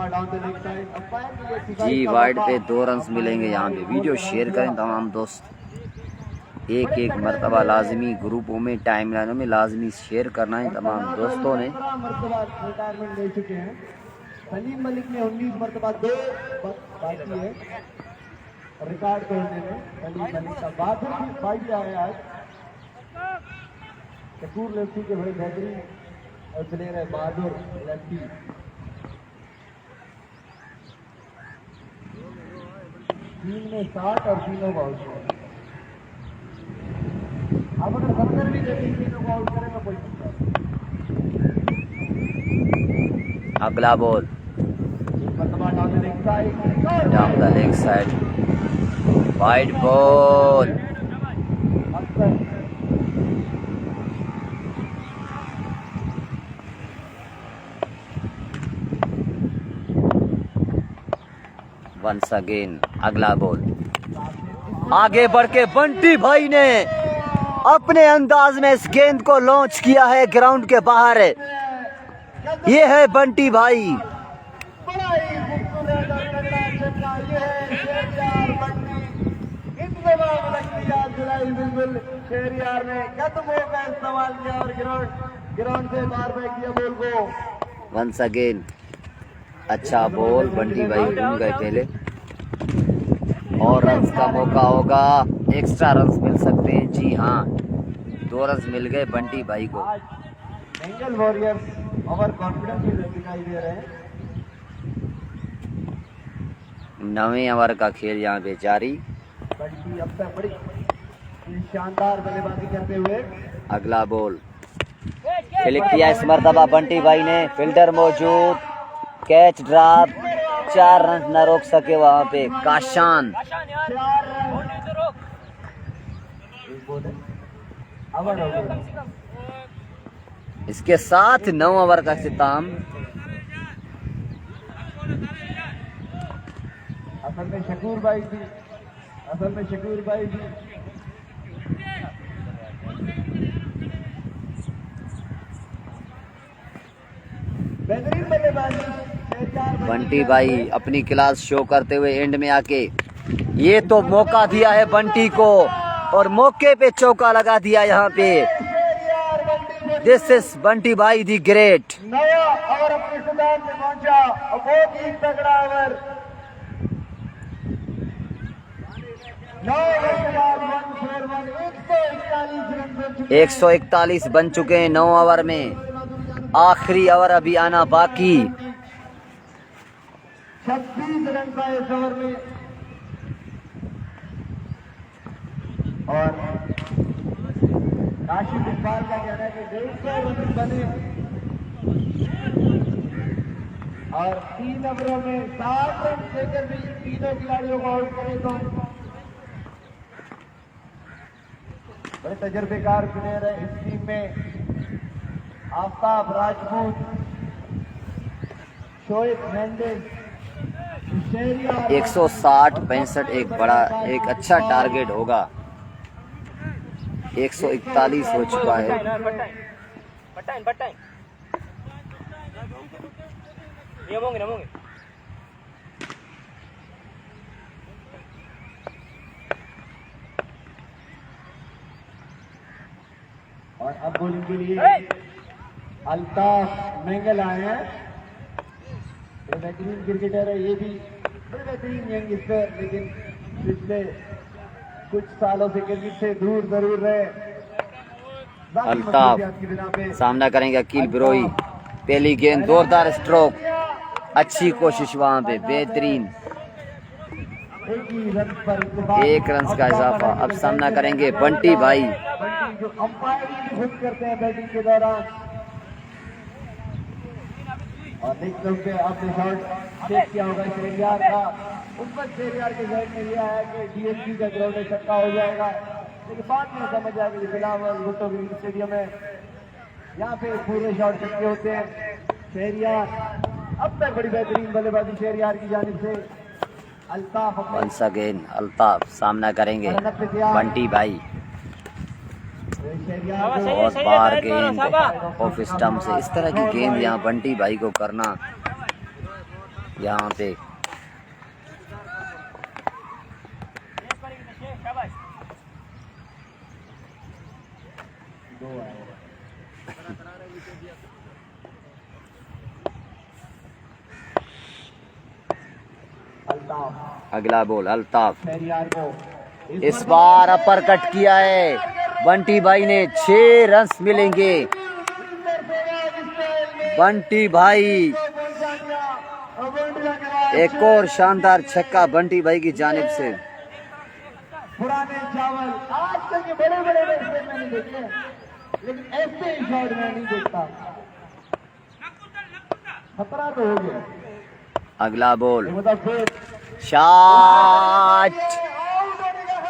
Speaker 1: जी। वाइड पे 2 रन्स मिलेंगे यहाँ पे। वीडियो शेयर करें तमाम दोस्त। एक मरतबा लाजमी ग्रुपों में टाइमलाइनों में लाजमी शेयर करना है तमाम दोस्तों ने।
Speaker 2: रिटायरमेंट ले चुके हैं। सलीम मलिक ने 19 मरतबा 2 बाकी है रिकॉर्ड तोड़ने में। सलीम मलिक का बहादुर भी भाई भी आया आज। शकूर लेफ्टी के बड़े बेहतरीन और प्लेयर है बहादुर लेफ्टी। टीम ने 60 और तीनों को आउट किया। अब अगर 70 भी देते तीनों को आउट करें तो कोई नहीं।
Speaker 1: अगला ball down the leg side wide ball. Once again अगला बॉल। आगे बढ़ के बंटी भाई ने अपने अंदाज में इस गेंद को लॉन्च किया है ग्राउंड के बाहर। ये है बंटी भाई।
Speaker 2: बड़ा ही खूबसूरत और तगड़ा छक्का ये है शहरियार बंटी। इस जवाब लगती याद दिलाई बिल्कुल शहरियार ने कदमों का इस्तेमाल किया और ग्राउंड से बाहर फेंक दिया बॉल को।
Speaker 1: वंस अगेन अच्छा बॉल। बंटी भाई घूम गए पहले और रन्स का मौका होगा। एक्स्ट्रा रन्स मिल सकते हैं जी हाँ। 2 रन्स मिल गए बंटी भाई को।
Speaker 2: आज बेंगल वॉरियर्स ओवर कॉन्फिडेंस में दिखाई दे रहे हैं।
Speaker 1: 9वें ओवर का खेल यहाँ पे जारी।
Speaker 2: बंटी अब तक बड़ी शानदार बल्लेबाजी करते हुए।
Speaker 1: अगला बॉल क्लिक किया इस मरतबा बंटी भाई ने। फील्डर मौजूद, कैच ड्रॉप। 4 रन न रोक सके वहां पे काशान। इसके साथ 9 ओवर का इख्तिताम।
Speaker 2: असल में शकूर भाई भी बेहतरीन बल्लेबाजी।
Speaker 1: बंटी भाई अपनी क्लास शो करते हुए एंड में आके ये तो मौका दिया है बंटी को और मौके पे चौका लगा दिया यहाँ पे। दिस इज बंटी भाई दी ग्रेट।
Speaker 2: नया ओवर अपने इख्तिताम में पहुंचा और बहुत ही तगड़ा ओवर। 9 ओवर के बाद 141 तकरीबन 141 रन बन चुके
Speaker 1: 141 बन चुके हैं 9 ओवर में। आखिरी ओवर अभी आना बाकी।
Speaker 2: 26 रन का इस ओवर में। और काशिफ इकबाल का कहना है कि 150 रन बने और 3 ओवरों में 60 रन देकर भी तीनों खिलाड़ियों को आउट करे तो बड़े तजर्बेकार प्लेयर है इस टीम में। आफ्ताब राजपूत, शोएब मेंडिस,
Speaker 1: 160-65 एक अच्छा टारगेट होगा। 141 हो चुका है।
Speaker 2: और अब बॉलिंग के लिए अल्ताफ मेंगल आए हैं। ये बेहतरीन क्रिकेटर है, ये भी बड़े बेहतरीन यंगस्टर, लेकिन पिछले कुछ सालों से क्रिकेट से दूर जरूर रहे।
Speaker 1: अल्ताफ सामना करेंगे अकील बिरोई। पहली गेंद जोरदार स्ट्रोक, अच्छी कोशिश वहां पे, बेहतरीन। एक रन का इजाफा। अब सामना करेंगे बंटी भाई।
Speaker 2: जो अंपायर खुद करते हैं बैटिंग के दौरान। और देख सकते हैं आपने शॉट चेक किया होगा शेरियार का। उस पर शेरियार के जहन में यह है कि डीएसपी का ग्राउंड में छक्का हो जाएगा, लेकिन बाद में समझ आएगा कि बिलावल भुट्टो स्टेडियम है, यहाँ पे पूरे शॉट छक्के होते हैं। शेरियार अब तक बड़ी बेहतरीन बल्लेबाजी शेरियार की जानिब से। अल्ताफ
Speaker 1: वंस अगेन अल्ताफ सामना करेंगे बंटी भाई। बहुत बार गेंद ऑफ स्टंप से, इस तरह की गेंद यहाँ बंटी भाई को करना यहाँ पे। अगला बॉल अल्ताफ। इस बार अपर कट किया है बंटी भाई ने। 6 रन मिलेंगे बंटी भाई। एक और शानदार छक्का बंटी भाई की जानिब से।
Speaker 2: पुराने चावल आजकल के बड़े बड़े बैट्समैन मैंने देखे, लेकिन ऐसे शॉट में नहीं देखता। खतरा तो हो गया।
Speaker 1: अगला बॉल शॉट,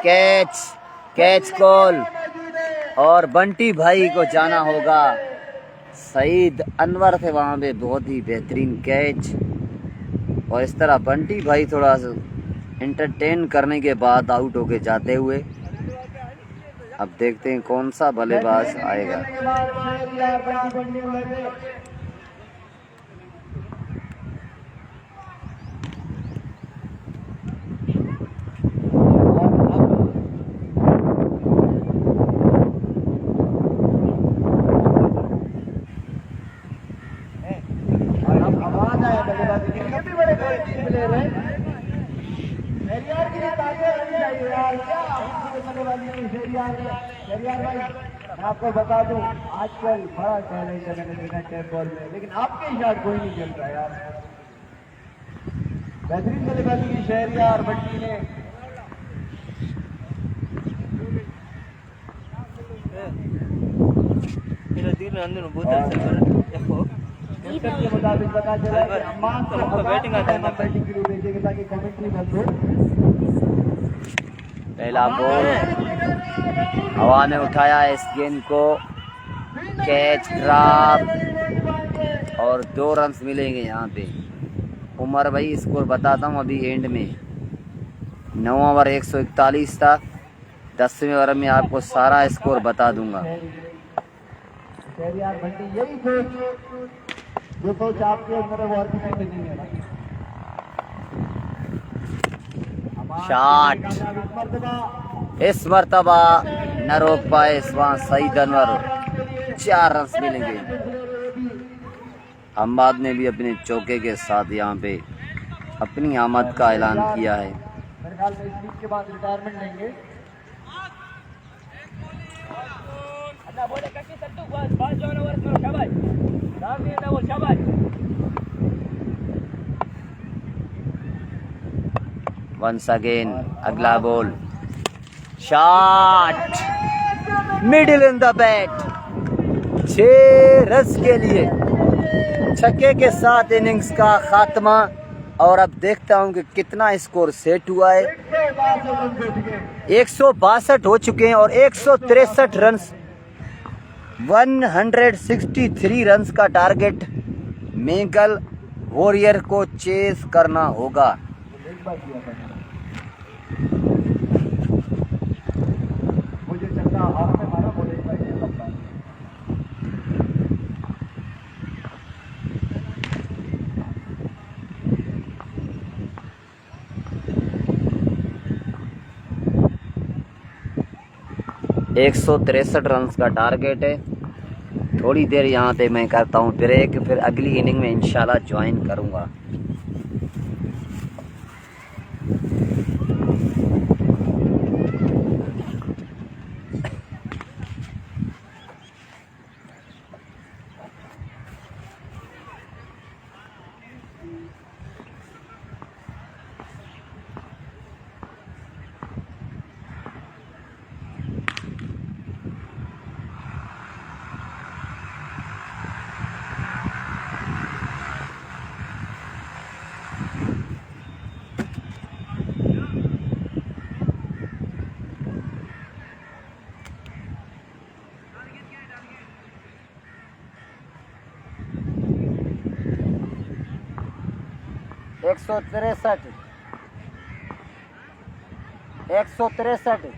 Speaker 1: कैच कॉल, और बंटी भाई को जाना होगा। सईद अनवर थे वहां पे, बहुत ही बेहतरीन कैच। और इस तरह बंटी भाई थोड़ा सा एंटरटेन करने के बाद आउट होके जाते हुए। अब देखते हैं कौन सा बल्लेबाज आएगा।
Speaker 2: आपको बता दूं आजकल बड़ा टैलेंट है मैंने देखा टेप बॉल में, लेकिन आपके शॉट कोई नहीं खेल रहा यार। बेहतरीन बल्लेबाजी की शहरियार बंटी ने। के मुताबिक पता चला बैटिंग के लिए भेजेंगे ताकि कमेंट्री बंद हो।
Speaker 1: पहला बॉल हवा में उठाया इस गेंद को, कैच ड्रॉप, और 2 रन मिलेंगे यहाँ पे। उमर भाई स्कोर बताता हूँ अभी एंड में। 9 ओवर 141 था, 10वें ओवर में आपको सारा स्कोर बता दूंगा।
Speaker 2: यही जो सोच आपके अंदर है वो हर किसी में नहीं है।
Speaker 1: शॉट इस मर्तबा न रोक पाए वहाँ सईद अनवर। 4 रन मिलेंगे। अहमद ने भी अपने चौके के साथ यहाँ पे अपनी आमद का ऐलान किया है।
Speaker 2: मेरे ख्याल में इस लीग के बाद रिटायरमेंट लेंगे।
Speaker 3: Anda boleh kaki satu buat baju nomor 10 Syabas. Kami tahu Syabas.
Speaker 1: Once again अगला ball shot middle in the bat 6 run के लिए छक्के के साथ इनिंग्स का खात्मा। और अब देखता हूं कि कितना स्कोर सेट हुआ है। 162 हो चुके हैं और 163 रन 163 रन का टारगेट मेंगल वॉरियर को चेस करना होगा।
Speaker 2: मुझे चक्का हाथ में मारा बोले भाई ये लगता है।
Speaker 1: एक 163 रन का टारगेट है। थोड़ी देर यहाँ पे मैं करता हूँ ब्रेक, फिर अगली इनिंग में इंशाल्लाह ज्वाइन करूँगा। एक 163 163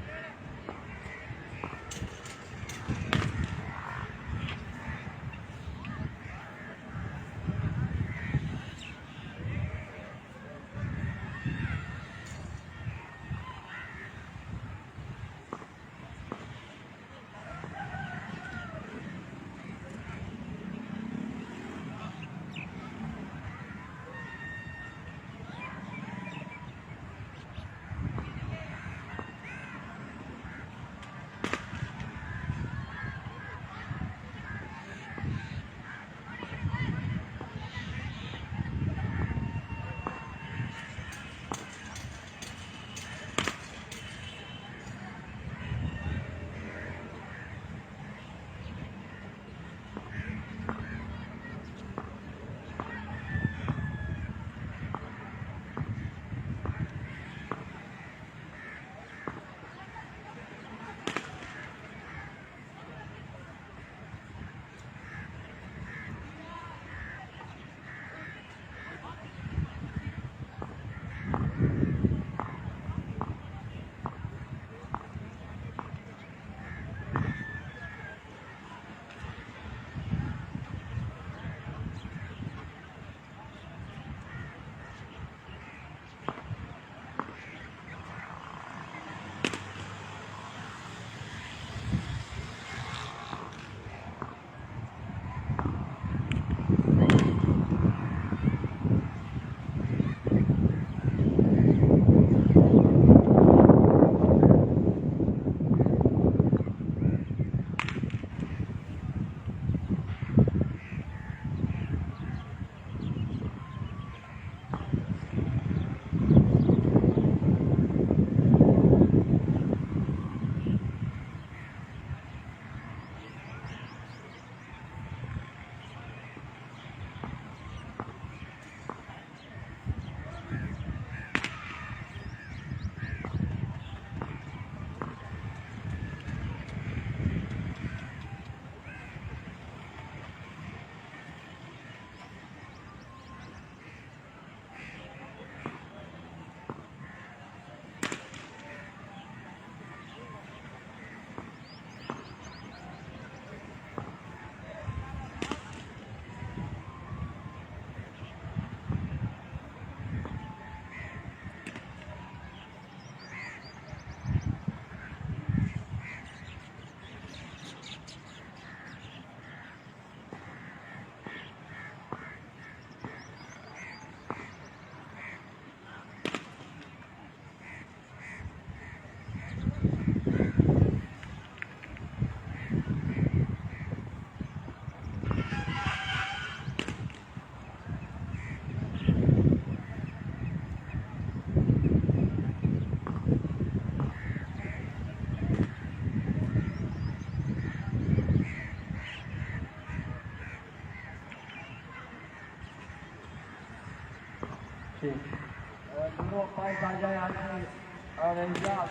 Speaker 2: रहे हैं इजाज,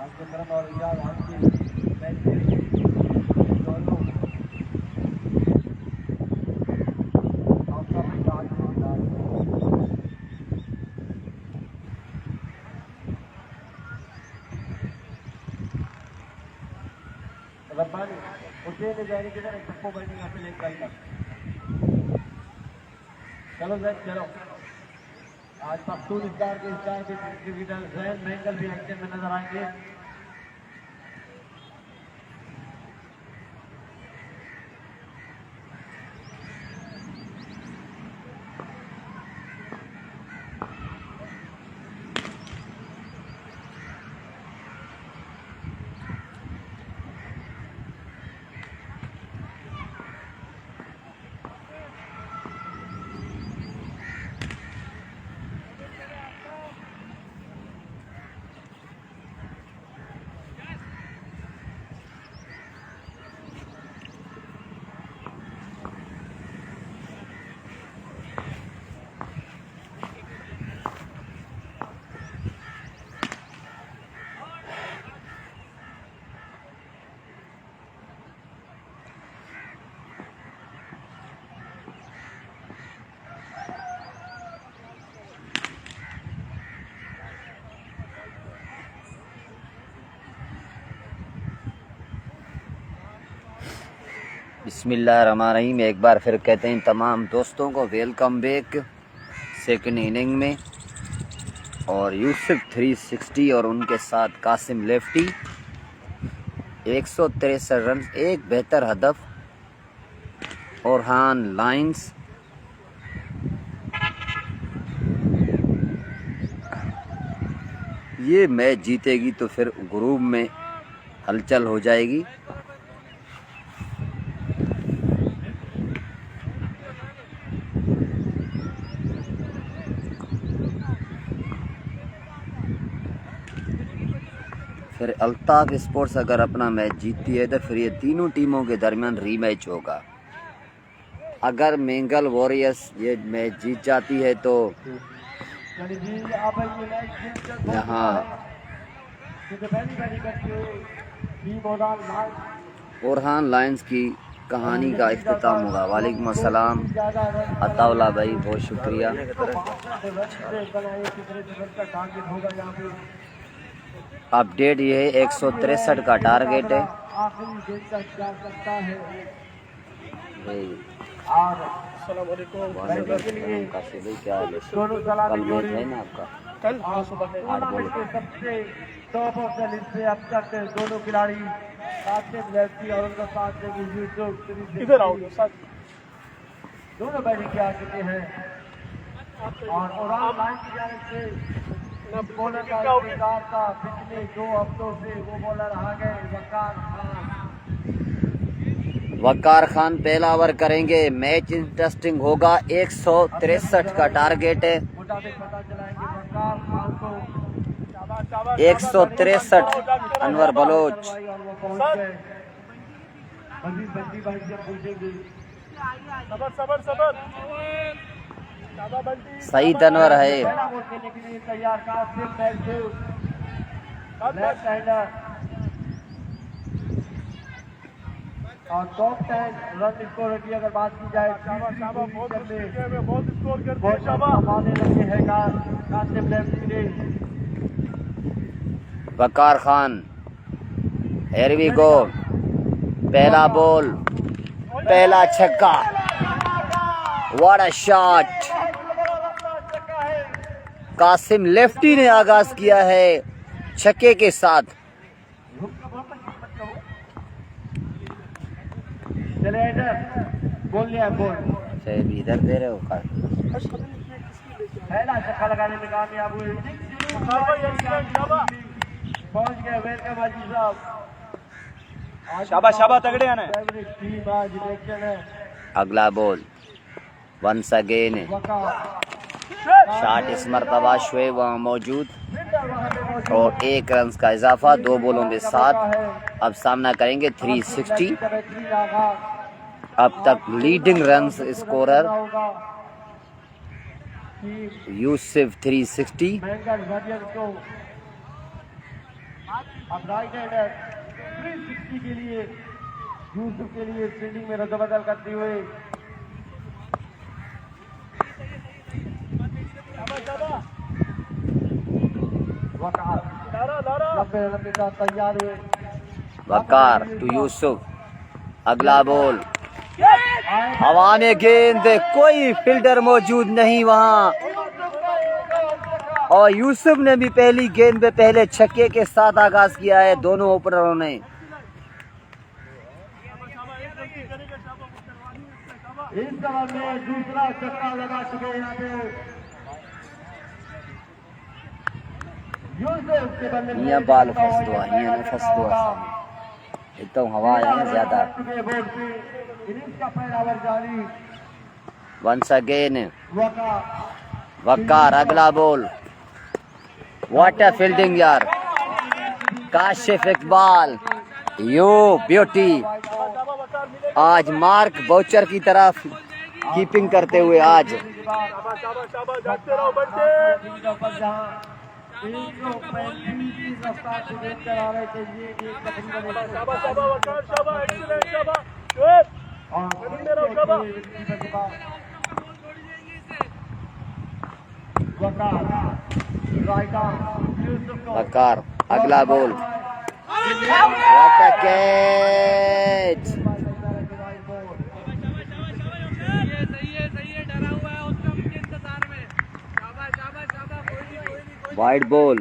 Speaker 2: आज के क्रम और इजाज आपकी मैच के दोनों रब्बानी उठे जाने की तरह सबको बैटिंग हासिल एक करना। चलो जैक चलो, आज पख्तून स्टार के क्रिकेटर जैन मेंगल भी एक्शन में नजर आएंगे।
Speaker 1: बिस्मिल्लाहिर्रहमानिर्रहीम। एक बार फिर कहते हैं तमाम दोस्तों को वेलकम बैक सेकंड इनिंग में। और यूसुफ 360 और उनके साथ कासिम लेफ्टी 163 रन, एक बेहतर हदफ। ओरहान लाइंस ये मैच जीतेगी तो फिर ग्रुप में हलचल हो जाएगी। फिर अल्ताफ स्पोर्ट्स अगर अपना मैच जीतती है तो फिर ये तीनों टीमों के दरमियान रीमैच होगा। अगर मेंगल वॉरियर्स ये मैच जीत जाती है तो यहाँ ओरहान लायंस की कहानी का इख्तिताम होगा। वालेकुम अस्सलाम अताउल्ला भाई, बहुत शुक्रिया। अपडेट ये है 163 का टारगेट है। काशी भाई क्या हाल है? कल मैच है ना आपका?
Speaker 2: कल सबसे टॉप ऑफ द लिस्ट पे अब तक दोनों खिलाड़ी कासिम लेफ्टी और उनका साथ देंगे यूसुफ। इधर आओ साथ, दोनों बैटिंग के आ चुके हैं और ओवरऑल लाइन की जाने से बॉलर का इंतजार था पिछले 2 हफ्तों से, वो बॉलर आ गए वकार खान।
Speaker 1: वकार खान पहला ओवर करेंगे। मैच इंटरेस्टिंग होगा। 163 का टारगेट है।
Speaker 2: मुताबिक पता चलाएंगे वकार खान को
Speaker 1: 163 अनवर बलोच। सईद अनवर है।
Speaker 2: तैयार और टॉप 10 रन स्कोर की अगर बात की जाए बहुत लगे हैं Qasim lefty.
Speaker 1: Waqar Khan, here we go. पहला बॉल, पहला छक्का, what a shot. Qasim lefty ने आगाज किया है छक्के के साथ।
Speaker 2: चले बोल लिया बोल।
Speaker 1: अच्छा ये भी इधर दे रहे हो का?
Speaker 2: पहला छक्का लगाने में कामयाब हुए। पहुंच गए। वेलकम हाजी साहब।
Speaker 3: शाबाश शाबाश, तगड़े आना
Speaker 2: टीम आज इलेक्शन है।
Speaker 1: अगला बॉल वंस अगेन शॉट। इस मरतबा शुएब वहाँ मौजूद और 1 रन का इजाफा 2 बॉलों के साथ। अब सामना करेंगे 360। अब तक लीडिंग रन स्कोरर यूसुफ 360
Speaker 2: अब राइट हैंडर 360 के लिए यूसुफ के लिए फील्डिंग में रद्दबदल करते हुए लंबे शॉट तैयार हुए।
Speaker 1: वकार टू यूसुफ, अगला बॉल, हवा में गेंद, कोई फील्डर मौजूद नहीं वहां, और यूसुफ ने भी पहली गेंद पे पहले छक्के के साथ आगाज किया है दोनों ओपनरों ने।
Speaker 2: इस ओवर में दूसरा छक्का लगा चुके हैं यहाँ पे यूसुफ के बल्ले में
Speaker 1: यहाँ बाल फंस दो, यहाँ न फंस दो, एकदम हवा है ना ज्यादा।
Speaker 2: इनिंग्स का पहला ओवर जारी।
Speaker 1: वंस अगेन वकार, अगला बॉल, व्हाट अ फील्डिंग यार, काशिफ इकबाल, यू ब्यूटी, आज मार्क बाउचर की तरफ कीपिंग करते हुए आज वकार, अगला ball, what a catch, wide ball,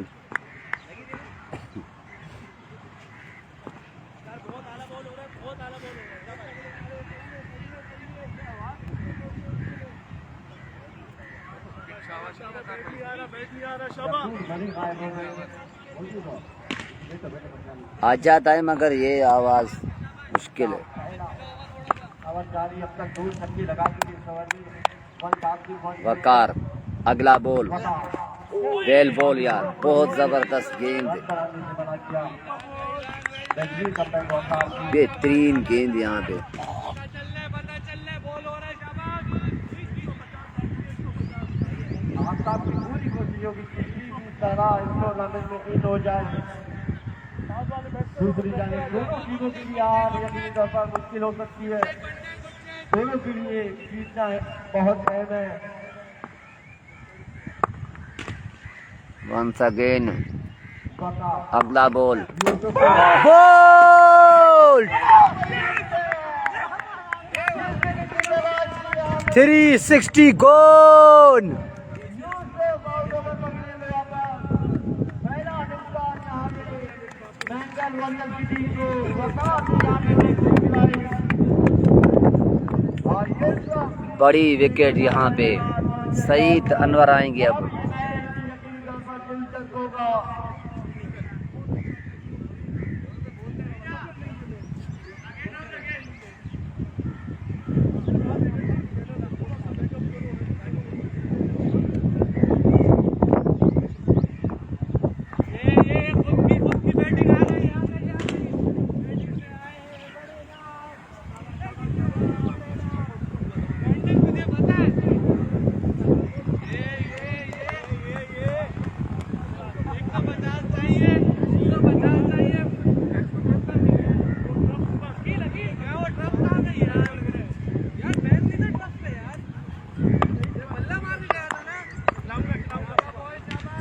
Speaker 1: आ जाता है मगर ये आवाज मुश्किल है। वकार, अगला बॉल, वेल बॉल यार, बहुत जबरदस्त गेंद, बेहतरीन गेंद यहाँ पे।
Speaker 2: पूरी कोशिश होगी किसी भी तरह इस टूर्नामेंट में इन हो जाए। दूसरी जाने दोनों टीमों के लिए हार यकीनी तौर पर मुश्किल हो सकती है, दोनों के लिए जीतना बहुत अहम है।
Speaker 1: वंस अगेन अगला बॉल, बॉल 360 गोल। बड़ी विकेट यहाँ पे, सईद अनवर आएंगे अब।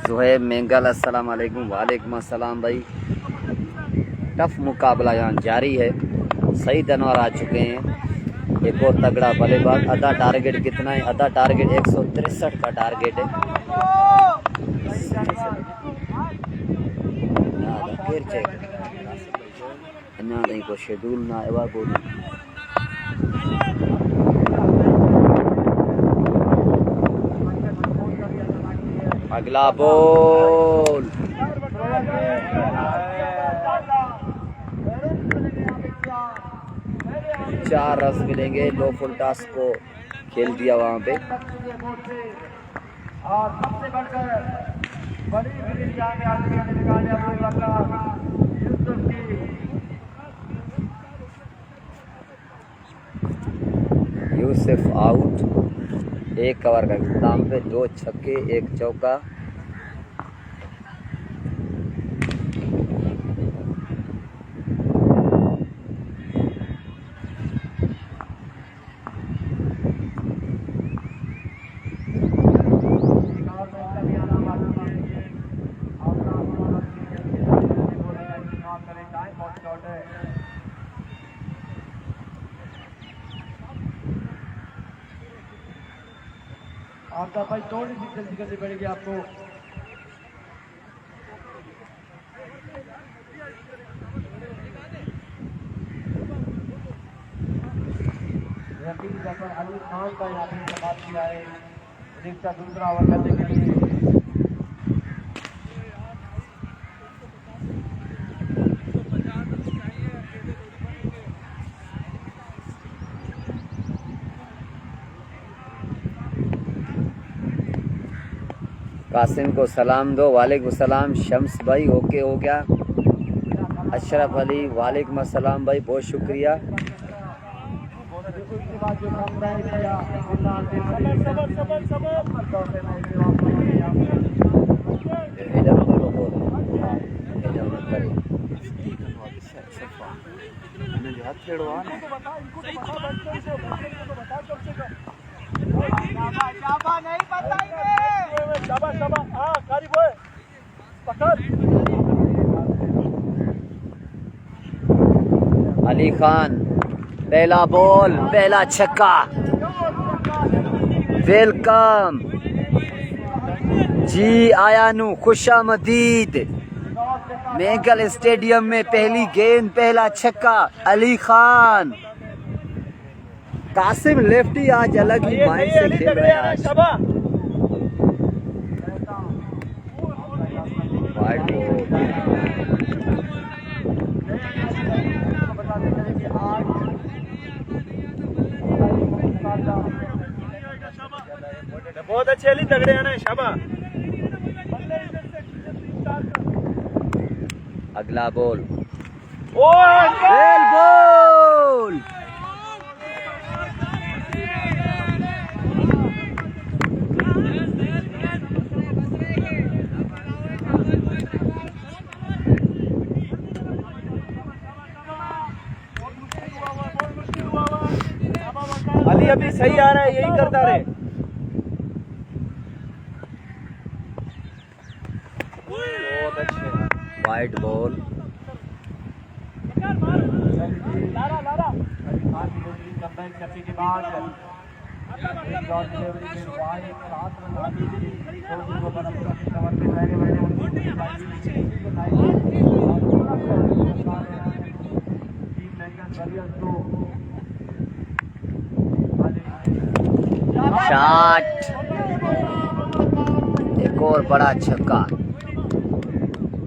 Speaker 1: सुहेब मेंगल, अस्सलाम वालेकुम। वालेकुम अस्सलाम भाई। टफ मुकाबला यहाँ जारी है, सईद अनवर आ चुके हैं, एक और तगड़ा बल्लेबाज। आधा टारगेट कितना है? आधा टारगेट 163 का टारगेट है। को शेड्यूल ना एवा को अगला बॉल, 4 रन मिलेंगे। लो फुल टॉस को खेल दिया वहाँ पे।
Speaker 2: और सबसे बढ़कर बड़ी
Speaker 1: यूसुफ आउट, 1 कवर का इख्तिताम पे 2 छक्के 1 चौका।
Speaker 2: शॉट है। आपका भाई थोड़ी सी जल्दी करनी पड़ेगी आपको। रफीक जफर अली खान का यहाँ पे इंतखाब किया है इनिंग्स का दूसरा ओवर करने के लिए।
Speaker 1: कासिम को सलाम दो। वालेकुम सलाम शम्स भाई, ओके हो गया। अशरफ अली वालेकुम अस्सलाम भाई, बहुत शुक्रिया। अली खान पहला बॉल, पहला छक्का। वेलकम जी आयानू, खुशामदीद। मेंगल स्टेडियम में पहली गेंद, पहला छक्का, अली खान। कासिम लेफ्टी आज अलग ही माइंड से खेल रहे हैं आज। वाइड
Speaker 3: बहुत अच्छे अली तगड़े हैं ना शाबा।
Speaker 1: अगला बॉल,
Speaker 3: और
Speaker 1: फेल बॉल।
Speaker 3: अली अभी सही आ रहा है, यही करता रहे। बहुत अच्छे।
Speaker 1: वाइड बॉल,
Speaker 2: के बाद एक डॉट डिलीवरी में वाइड 7 रन आती थी। तो वो पर अपने कवर पे बैठे बैठे उनकी टीम लैंगन वॉरियर्स को
Speaker 1: शॉट, एक और बड़ा छक्का।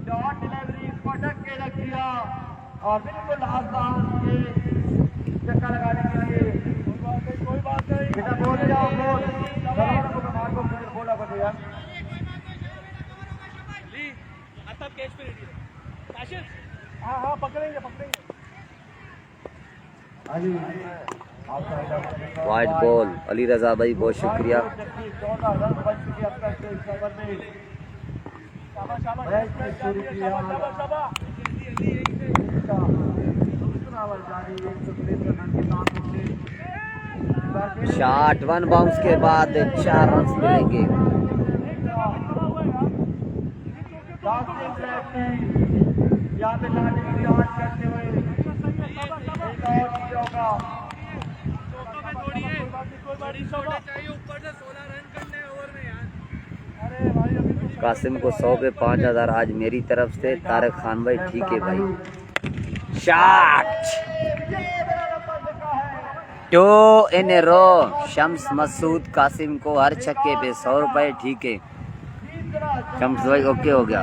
Speaker 2: डॉट डिलीवरी पटक के रख दिया और बिल्कुल आसान से चक्का लगाने के लिए। कोई बात नहीं बेटा, बोल जाओ बोल को कमाल को फिर बोला पड़ेगा। हाँ पकड़ेंगे। अली
Speaker 1: वाइड बॉल, अली रजा भाई बहुत शुक्रिया।
Speaker 2: 14 रन बन चुके अब तक इस ओवर में। मैच में शुरू किया दूसरा ओवर जारी 163 रन के साथ
Speaker 1: शॉट, वन बाउंस के बाद 4 रन मिलेंगे।
Speaker 2: यहाँ पे लाने की आवाज करते हुए एक और होगा।
Speaker 1: कासिम को 100 पे 5000 आज मेरी तरफ से। तारक खान भाई ठीक है भाई। शॉट, 2 इन ए रो। शम्स मसूद कासिम को हर छक्के पे 100 रुपए, ठीक है शम्स भाई, ओके हो गया।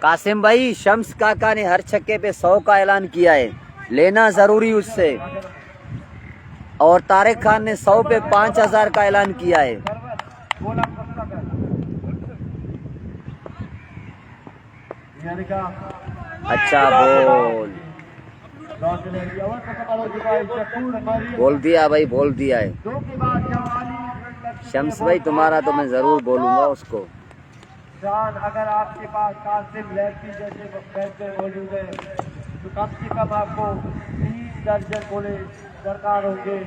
Speaker 1: कासिम भाई, शम्स काका ने हर छक्के पे 100 का ऐलान किया है, लेना जरूरी उससे। और तारिक खान ने 100 पे 5000 का ऐलान किया है। अच्छा बॉल, बोल दिया भाई, बोल दिया है। शम्स भाई तुम्हारा तो मैं जरूर बोलूंगा उसको।
Speaker 2: अगर आपके पास कासिम लेफ्टी जैसे पैसे मौजूद है तो कम से कम आपको 3 दर्जन बोले दरकार होंगे।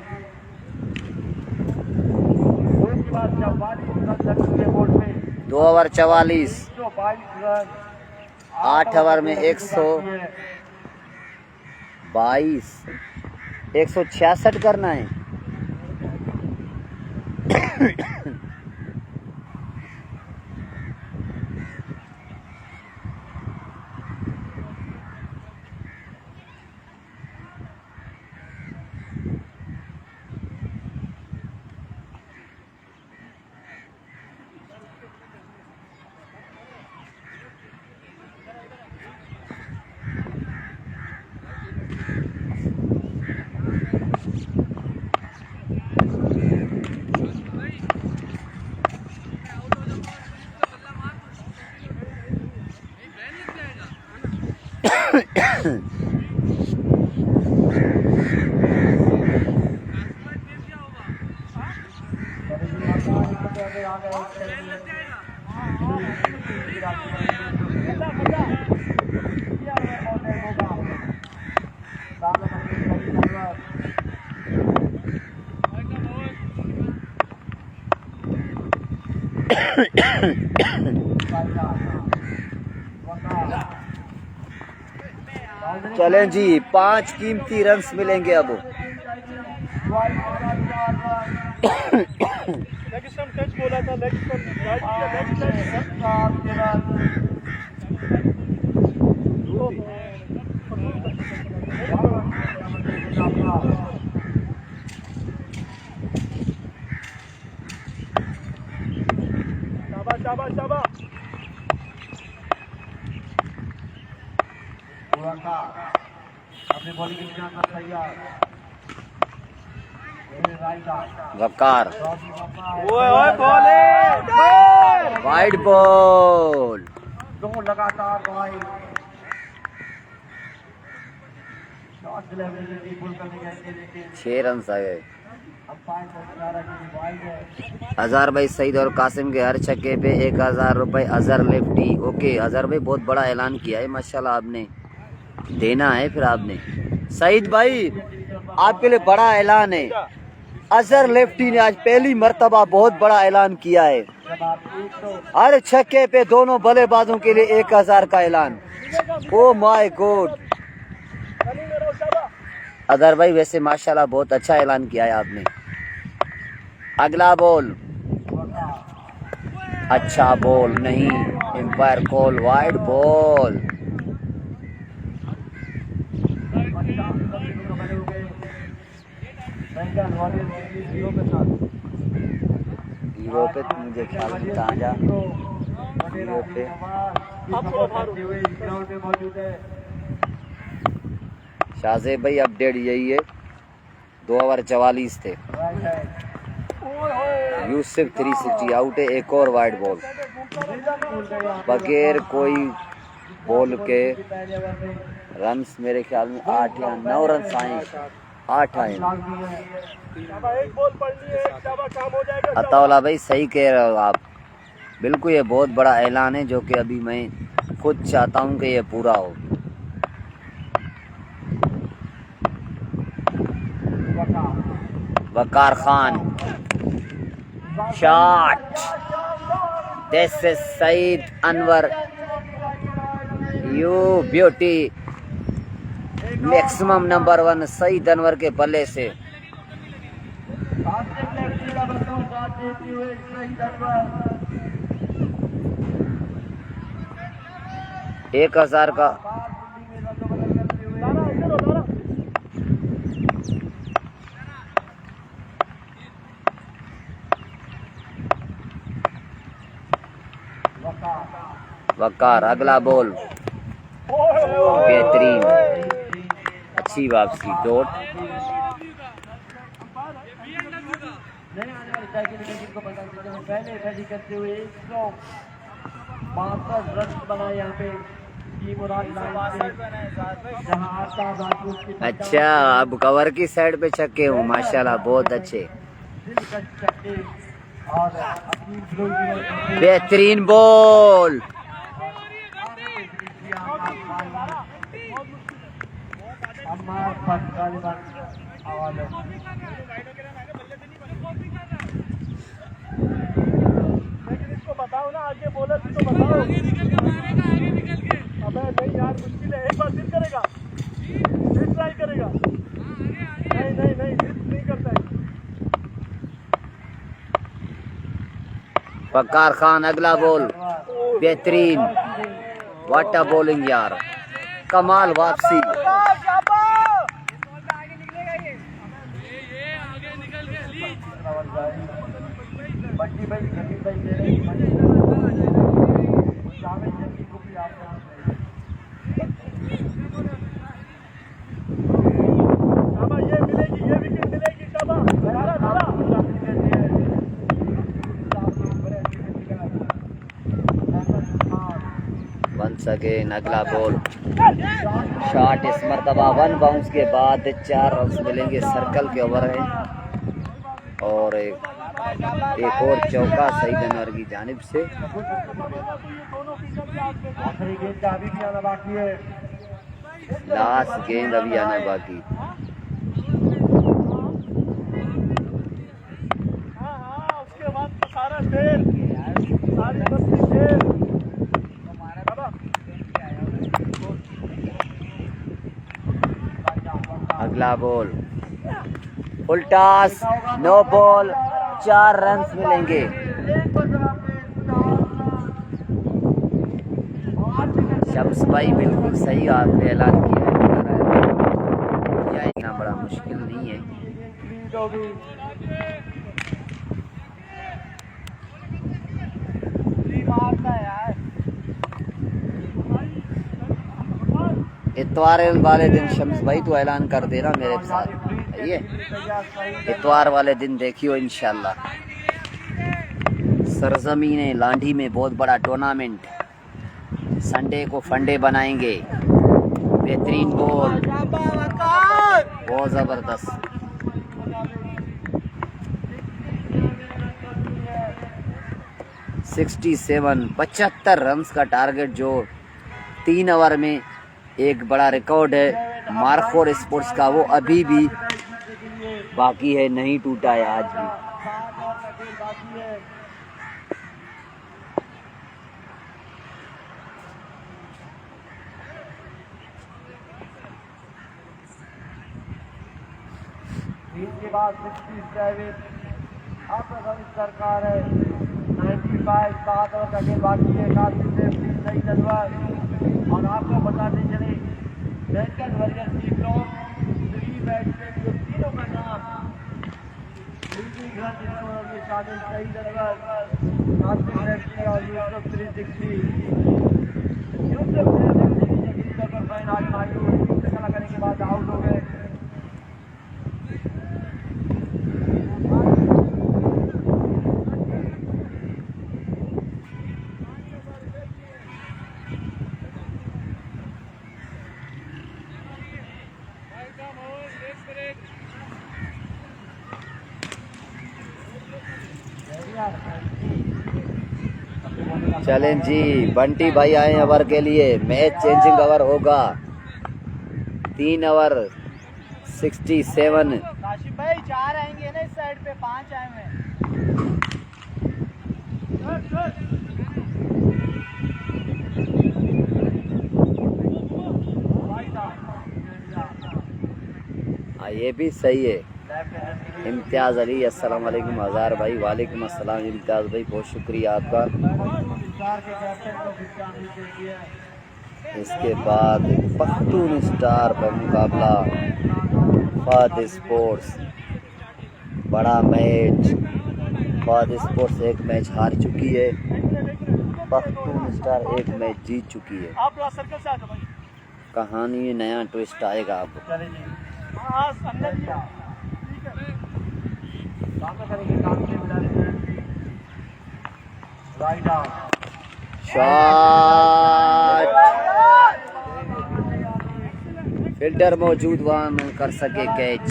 Speaker 2: उसके बाद 44 रन बोर्ड में
Speaker 1: 2 ओवर 44,
Speaker 2: 122 रन
Speaker 1: 8 ओवर में 122 166 करना है। चलें जी, 5 कीमती रन्स मिलेंगे अब।
Speaker 3: टच बोला था, शाबाश।
Speaker 2: अपने बॉलिंग के निशान पर तैयार।
Speaker 1: वकार
Speaker 3: ओए बॉल
Speaker 1: वाइड बॉल,
Speaker 2: 2 लगातार वाइड शॉट डिलीवरी पुल करने के
Speaker 1: 6 रन आ गए।
Speaker 2: अंपायर को इशारा की वाइड है।
Speaker 1: अजहर भाई सईद और कासिम के हर छक्के पे 1000 रुपए। अजहर लेफ्टी। ओके अजहर भाई, बहुत बड़ा ऐलान किया है माशाल्लाह, आपने देना है फिर आपने। सईद भाई आपके लिए बड़ा ऐलान है। अजहर लेफ्टी ने आज पहली मर्तबा बहुत बड़ा ऐलान किया है। हर छक्के पे दोनों बल्लेबाजों के लिए 1000 का ऐलान। Oh my God. अजहर भाई वैसे माशाल्लाह बहुत अच्छा ऐलान किया है आपने। अगला बॉल, अच्छा बॉल नहीं, umpire call wide ball. Hero पे मुझे ख्याल नहीं कहाँ जा हीरो पे शाहजेब भाई अपडेट यही है। 2 ओवर 44 थे। यूसुफ 360 आउट है। एक और वाइड बॉल बगैर कोई बॉल के रन्स मेरे ख्याल में 8 या 9 रन आए। 8 आए। अताउल्ला भाई सही कह रहे हो आप, बिल्कुल ये बहुत बड़ा ऐलान है जो कि अभी मैं खुद चाहता हूँ कि ये पूरा हो। Waqar Khan shot, this is Saeed Anwar, you beauty. Maximum number 1 Saeed Anwar के बल्ले से। एक 1000 का वकार। अगला बॉल बेहतरीन, अच्छी वापसी डॉट।
Speaker 2: पहले रेडी करते हुए 162 रन बनाए यहाँ पे
Speaker 1: अच्छा, अब कवर की साइड पे छक्के हूँ माशाल्लाह, बहुत अच्छे। बेहतरीन बॉल।
Speaker 3: बताओ ना, आगे बोलर तो बताओ।
Speaker 1: वकार खान अगला बॉल बेहतरीन, वाटा बॉलिंग यार, कमाल वापसी।
Speaker 2: बंटी भाई जमीन भाई दे रहे हैं, शामिल जमीन को भी आप ये मिलेगी, ये विकेट मिलेगी शाबा।
Speaker 1: वंस अगेन अगला बॉल शॉट, इस मरतबा 1 बाउंस के बाद 4 रन मिलेंगे। सर्कल के ओवर है और एक और चौका सईद अनवर की जानिब से।
Speaker 2: आखिरी गेंद अभी भी आना बाकी है,
Speaker 1: लास्ट गेंद अभी आना बाकी।
Speaker 2: उसके बाद सारा खेल, सारी बस्ती खेल।
Speaker 1: अगला ball full toss, no ball, 4 run मिलेंगे। शम्स भाई बिल्कुल सही आपने ऐलान किया है, इतना बड़ा मुश्किल नहीं है। इतवार वाले दिन शम्स भाई तो ऐलान कर देना मेरे साथ, ये इतवार वाले दिन देखियो इंशाल्लाह। सरजमीन लांढी में बहुत बड़ा टूर्नामेंट, संडे को फंडे बनाएंगे। बेहतरीन बॉल, बहुत जबरदस्त। (67) 75 रन का टारगेट जो 3 ओवर में एक बड़ा रिकॉर्ड है मार्फोर स्पोर्ट्स का, वो अभी भी बाकी है, नहीं टूटा है आज भी।
Speaker 2: के बाद 67 अब सरकार है 95 7 ओवर का खेल बाकी है। काफी सही जनवर और आपको बताते चले बैंकर वर्गर टीम लोग 3 बैट्समैन जो तीनों का नाम शामिल सही जनवर, नासिर रेड्डी और यूसुफ 360 पर फैन आज मायूस फैसला करने के बाद आउट हो गए।
Speaker 1: चलें जी, बंटी भाई आए ओवर के लिए, मैच चेंजिंग ओवर होगा। 3 ओवर 67।
Speaker 2: काशिफ भाई 4 आएंगे ना इस साइड पे, 5 आए हुए हैं।
Speaker 1: ये भी सही है। इम्तियाज़ अली अस्सलाम वालेकुम, हज़ार भाई वालेकुम अस्सलाम। इम्तियाज़ भाई बहुत शुक्रिया आपका। इसके बाद पख्तून स्टार का मुकाबला फाद स्पोर्ट्स, बड़ा मैच। फाद स्पोर्ट्स एक मैच हार चुकी है, पख्तून स्टार एक मैच जीत चुकी है। कहानी में नया ट्विस्ट आएगा आपको। शॉट, फील्डर मौजूद वहां में कर सके कैच।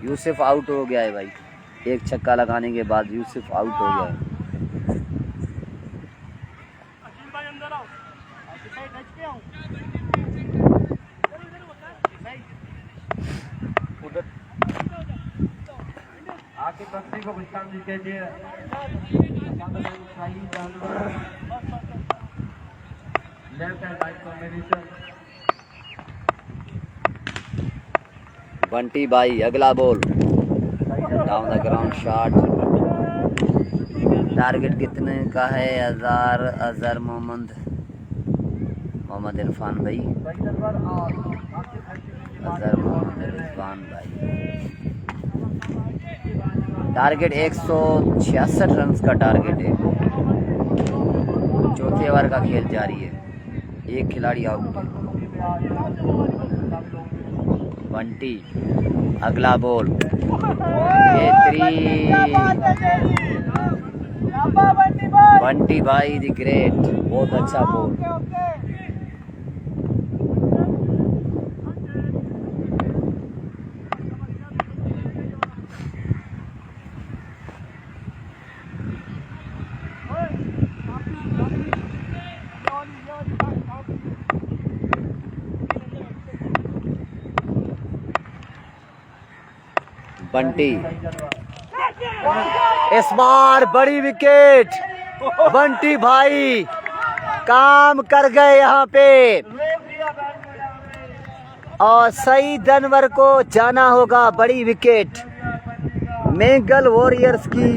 Speaker 1: यूसुफ आउट हो गया है भाई, एक छक्का लगाने के बाद यूसुफ आउट हो गया है।
Speaker 2: आके बस्ती को विश्राम दी कीजिए। Left hand right combination.
Speaker 1: Bunty भाई अगला ball, down the ground shot, target कितने का है? अजहर मोहम्मद इरफान भाई, अजहर मोहम्मद इरफान भाई। टारगेट 166 रन का टारगेट है। चौथे ओवर का खेल जारी है, एक खिलाड़ी आउट है। बंटी अगला बॉल, बेहतरीन बंटी भाई द ग्रेट, बहुत अच्छा बॉल। बंटी इस बार बड़ी विकेट, बंटी भाई काम कर गए यहाँ पे, और सही जानवर को जाना होगा। बड़ी विकेट, मेंगल वॉरियर्स की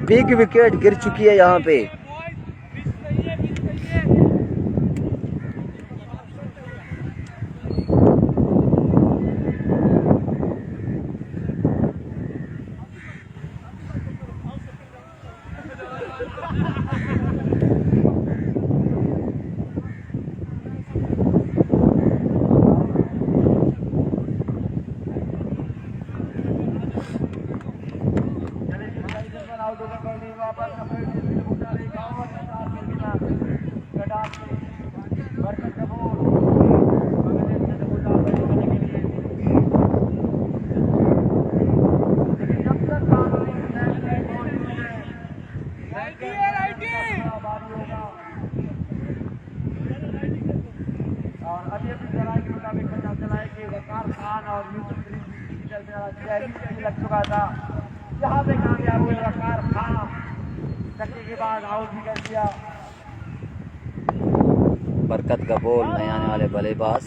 Speaker 1: बिग विकेट गिर चुकी है यहाँ पे।
Speaker 2: लग चुका था, यहाँ पे कामयाब हुए वकार खान, चक्के के बाद आउट भी कर दिया।
Speaker 1: बरकत का बॉल, नए आने वाले बल्लेबाज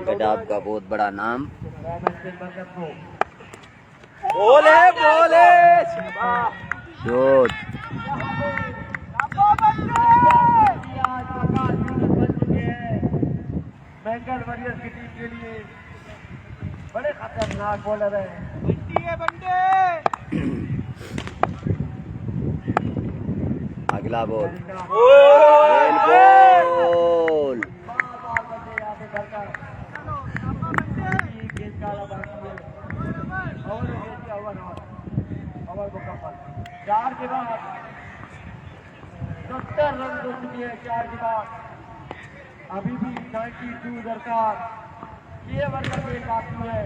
Speaker 1: गडाब का बहुत बड़ा नाम।
Speaker 3: बोले
Speaker 1: शॉट
Speaker 2: बेंगल वॉरियर्स की टीम के लिए बड़े खतरनाक बॉलर है।
Speaker 1: अगला बॉल,
Speaker 2: चार के बाद 70 रन हो चुकी है। चार के बाद अभी भी 92 दरकार, 6 ओवर का खेल बाकी है।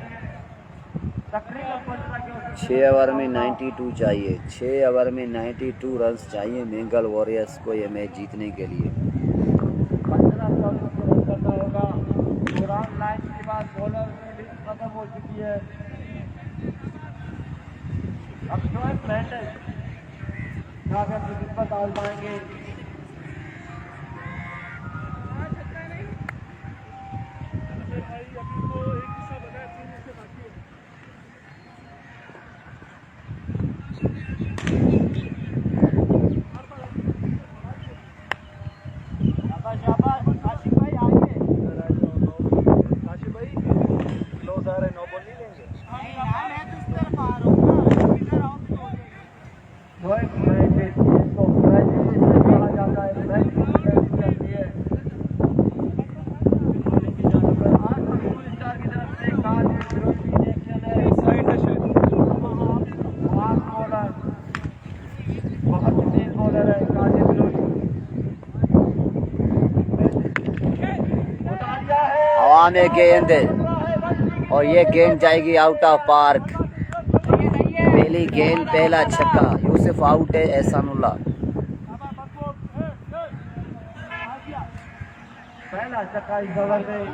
Speaker 2: तकरीबन 15 के
Speaker 1: 6 ओवर में 92 चाहिए, 6 ओवर में 92 रन चाहिए मेंगल वॉरियर्स को ये मैच जीतने के लिए।
Speaker 2: 15 रन करना होगा। कुरान लाइन के बाद बॉलर की लिस्ट खत्म हो चुकी है। अब शोएब मेंडिस अगर किस्मत आजमाएंगे।
Speaker 1: हवा में गेंद और ये गेंद जाएगी आउट ऑफ पार्क। पहली गेंद पहला छक्का, यूसुफ आउट है, एहसानुल्लाह।
Speaker 2: पहला छक्का इस ओवर में।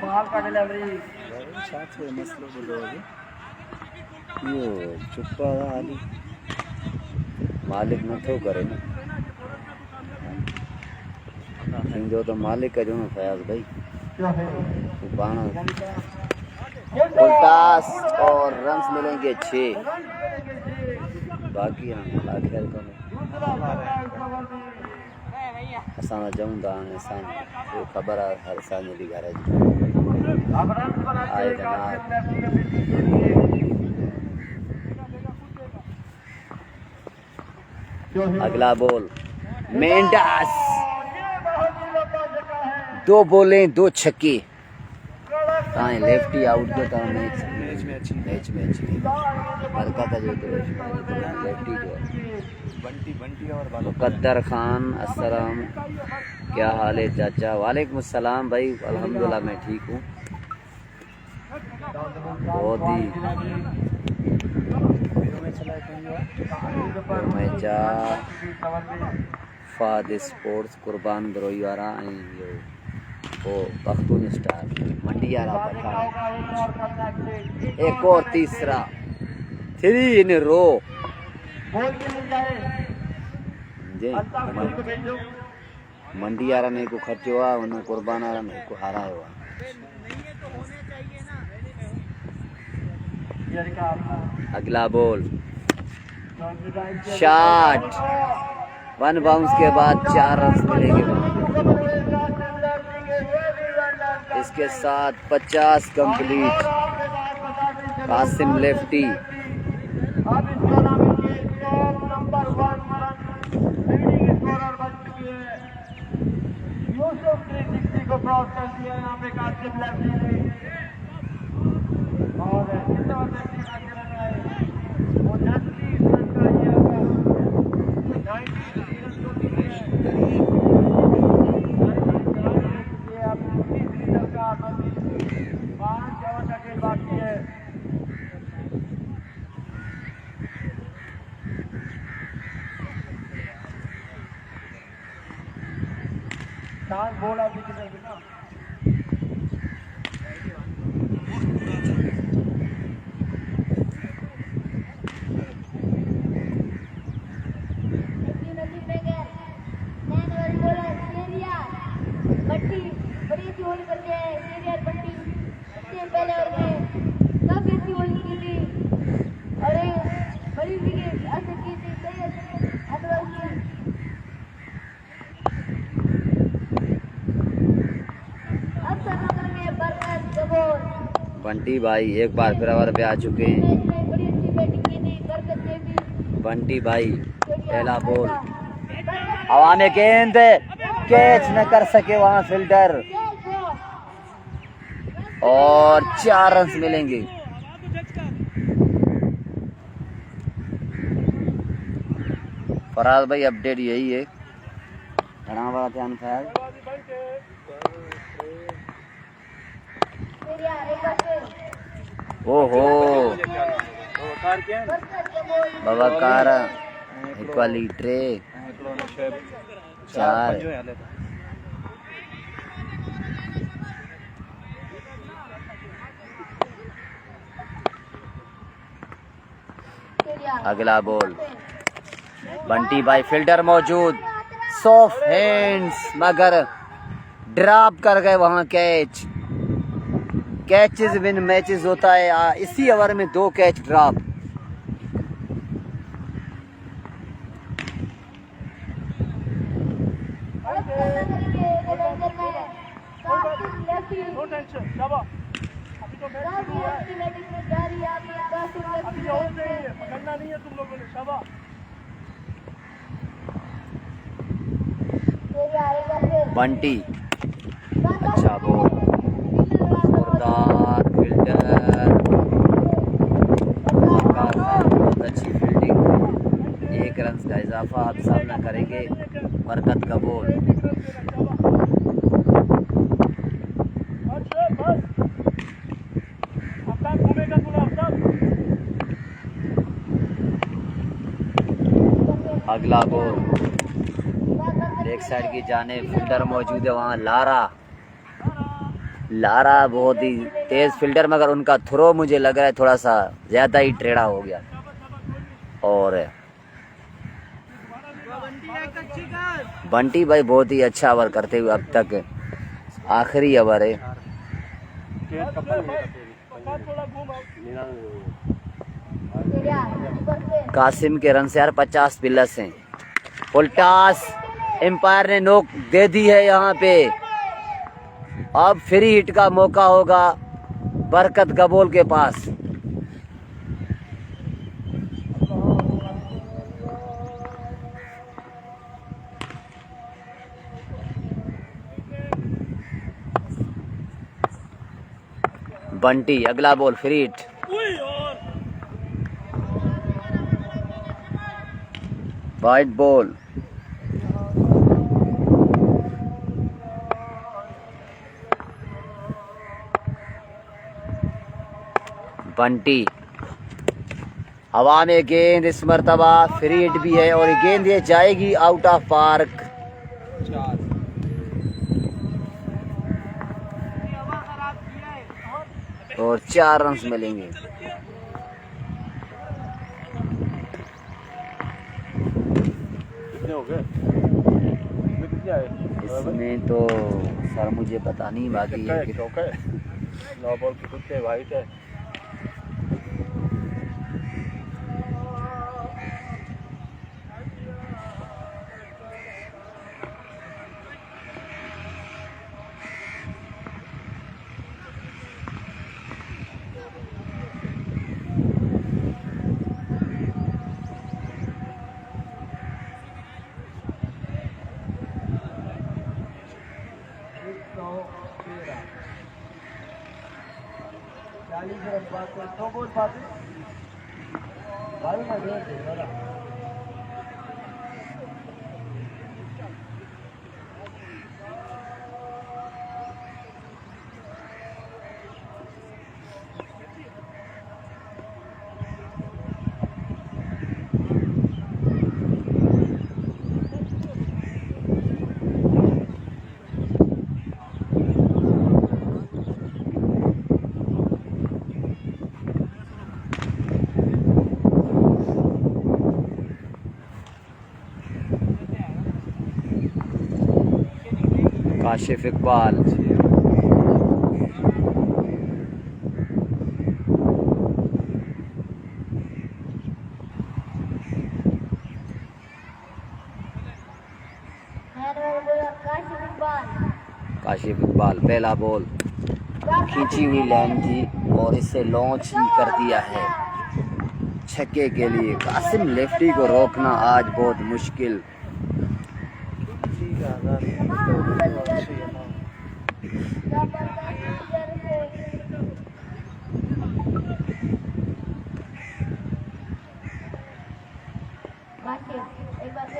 Speaker 2: कमाल का डिलीवरी।
Speaker 1: चुप्पा आली मालिक न थो करे न। जो तो मालिक का जो ना फयाज भाई
Speaker 2: जो है
Speaker 1: बाणा उल्टास और रन्स मिलेंगे 6 बाकी हम खेल को असां जाऊं था असां को खबर है हर साल मेरी घर जी
Speaker 2: अब रन बनाते
Speaker 1: आए
Speaker 2: हुए
Speaker 1: जनाब।
Speaker 2: कासिम लफ्टी के लिए जो है
Speaker 1: अगला बॉल मेंडास
Speaker 2: ये बहुत ही लंबा जगह है
Speaker 1: 2 बॉलें 2 छक्के ताए लेफ्टी आउट को तो मैच में अच्छी बरकत है जो तो लेफ्टी जो
Speaker 3: बंटी और
Speaker 1: मुकद्दर खान अस्सलाम क्या हाल है चाचा वालेकुम अस्सलाम भाई अल्हम्दुलिल्लाह मैं ठीक हूँ बहुत ही मैं जा फाद स्पोर्ट्स कुर्बान बरोई वारा ऐं इहो वो पख्तून स्टार मंडी वाला पठान एक और तीसरा 3 इन रो
Speaker 2: बोल के मिल जाए
Speaker 1: जे
Speaker 2: अल्ताफ को भेजो
Speaker 1: मंडी वारा ने को खर्चो आ उन कुर्बान वारा ने को हारायो आ
Speaker 2: ये का अपना
Speaker 1: अगला बॉल
Speaker 2: कॉन्फिडेंस
Speaker 1: शॉट 1 बाउंस के बाद 4 रन मिलेंगे इसके साथ 50 कंप्लीट कासिम लेफ्टी
Speaker 2: अब इस टूर्नामेंट के top number 1 run leading scorer बन चुके हैं यूसुफ 360 को क्रॉस कर दिया यहाँ पे कासिम लेफ्टी ने और कितना लेफ्टी का रन है वो 90 रन का ये होगा 90 रन को दिए हैं ये अब 30 लीडर का 5 ओवर का खेल बाकी है चांद बोला भी किधर ना
Speaker 5: नदी में गए नैन वाली बोला सीरिया बट्टी बड़ी अच्छी होली करते हैं सीरिया बट्टी इससे पहले और में काफी अच्छी होली की थी और बड़ी विकेट असर की थी सही अदवाल की अब नंबर में बरकत कबूल
Speaker 1: बंटी भाई एक बार फिर ओवर पे आ चुके हैं
Speaker 5: इसने बड़ी अच्छी बैटिंग की थी बरकत ने भी
Speaker 1: बंटी भाई पहला बॉल हवा में गेंद कैच न कर सके वहां फील्डर और 4 रन मिलेंगे फराज भाई अपडेट यही है घना बड़ा ध्यान ख्याल ओहो बाबा कार एक वाली ट्रे 4 अगला बॉल बंटी भाई फील्डर मौजूद सॉफ्ट हैंड्स मगर ड्रॉप कर गए वहां कैचेस विन मैचेस होता है इसी ओवर में 2 कैच ड्रॉप
Speaker 3: नो टेंशन शाबाश अभी तो मैच शुरू हुआ है अभी और नहीं है पकड़ना नहीं है तुम लोगों ने शाबाश
Speaker 1: बंटी अच्छा बॉल जोरदार फील्डर बहुत अच्छी फील्डिंग 1 रन का इजाफा अब सामना करेंगे बरकत का बॉल अगला बॉल बैक साइड की जाने फील्डर मौजूद है वहाँ लारा बहुत ही तेज फील्डर मगर उनका थ्रो मुझे लग रहा है थोड़ा सा ज्यादा ही टेढ़ा हो गया और बंटी भाई बहुत ही अच्छा ओवर करते हुए अब तक आखिरी ओवर है। कासिम के रन से यार 50 प्लस हैं। फुल टॉस, एम्पायर ने नोक दे दी है यहाँ पे। अब फ्री हिट का मौका होगा बरकत गबोल के पास। बंटी अगला ball free hit. White ball. Bunty हवा में गेंद, इस मर्तबा फ्री हिट भी है और गेंद ये जाएगी आउट ऑफ पार्क। और 4 रन मिलेंगे।
Speaker 3: कितने हो गए? इसमें कितने आए?
Speaker 1: इसमें तो सर मुझे पता नहीं, बाकी
Speaker 3: चौका
Speaker 1: है
Speaker 3: है,
Speaker 1: कि
Speaker 3: चौका है। 9 बॉल के कुत्ते वाइट है।
Speaker 1: काशिफ इकबाल। काशिफ इकबाल पहला बॉल, खींची हुई लाइन थी और इसे लॉन्च ही कर दिया है छक्के के लिए। कासिम लेफ्टी को रोकना आज बहुत मुश्किल।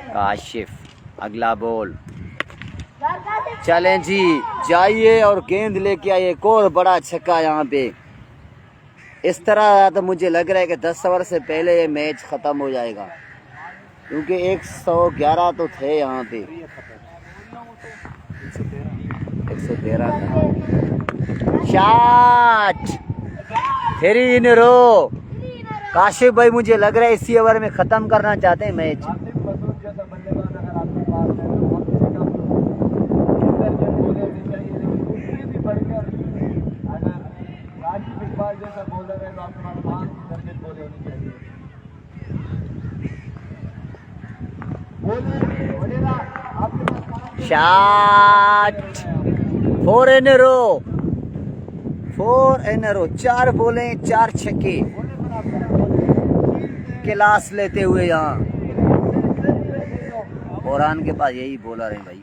Speaker 1: काशिफ अगला बॉल, चलें जी, जाइए और गेंद लेके आइए। एक और बड़ा छक्का यहाँ पे। इस तरह तो मुझे लग रहा है कि 10 ओवर से पहले ये मैच खत्म हो जाएगा, क्योंकि 111 तो थे यहाँ पे। 113 शॉट, 3 इन रो। काशिफ भाई मुझे लग रहा है इसी ओवर में खत्म करना चाहते हैं मैच।
Speaker 3: जैसा बॉलर है तो आपके पास 5 टारगेट बॉल होनी चाहिए।
Speaker 1: शॉट, 4 इन रो, 4 इन रो। 4 बोले 4 छक्के क्लास लेते हुए यहाँ। ओरान के पास यही बॉलर है भाई।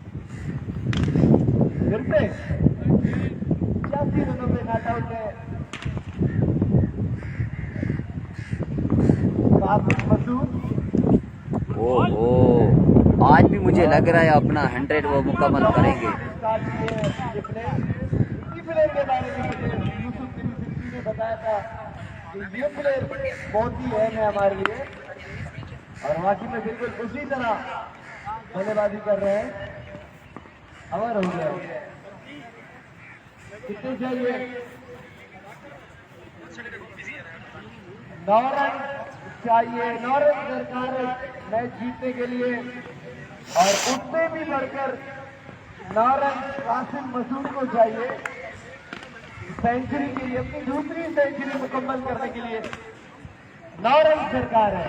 Speaker 1: ओहो, आज भी मुझे लग रहा है अपना 100 वो मुकम्मल करेंगे।
Speaker 2: बताया था कि ये प्लेयर बहुत ही अहम है हमारे लिए और वाकई में बिल्कुल उसी तरह बल्लेबाजी कर रहे हैं। ओवर हो गया, कितने चाहिए? 9 रन चाहिए, 9 रन दरकार है मैच जीतने के लिए। और उससे भी बढ़कर 9 रन कासिम मसूद को चाहिए सेंचुरी के लिए, अपनी दूसरी सेंचुरी मुकम्मल करने के लिए। 9 रन सरकार है।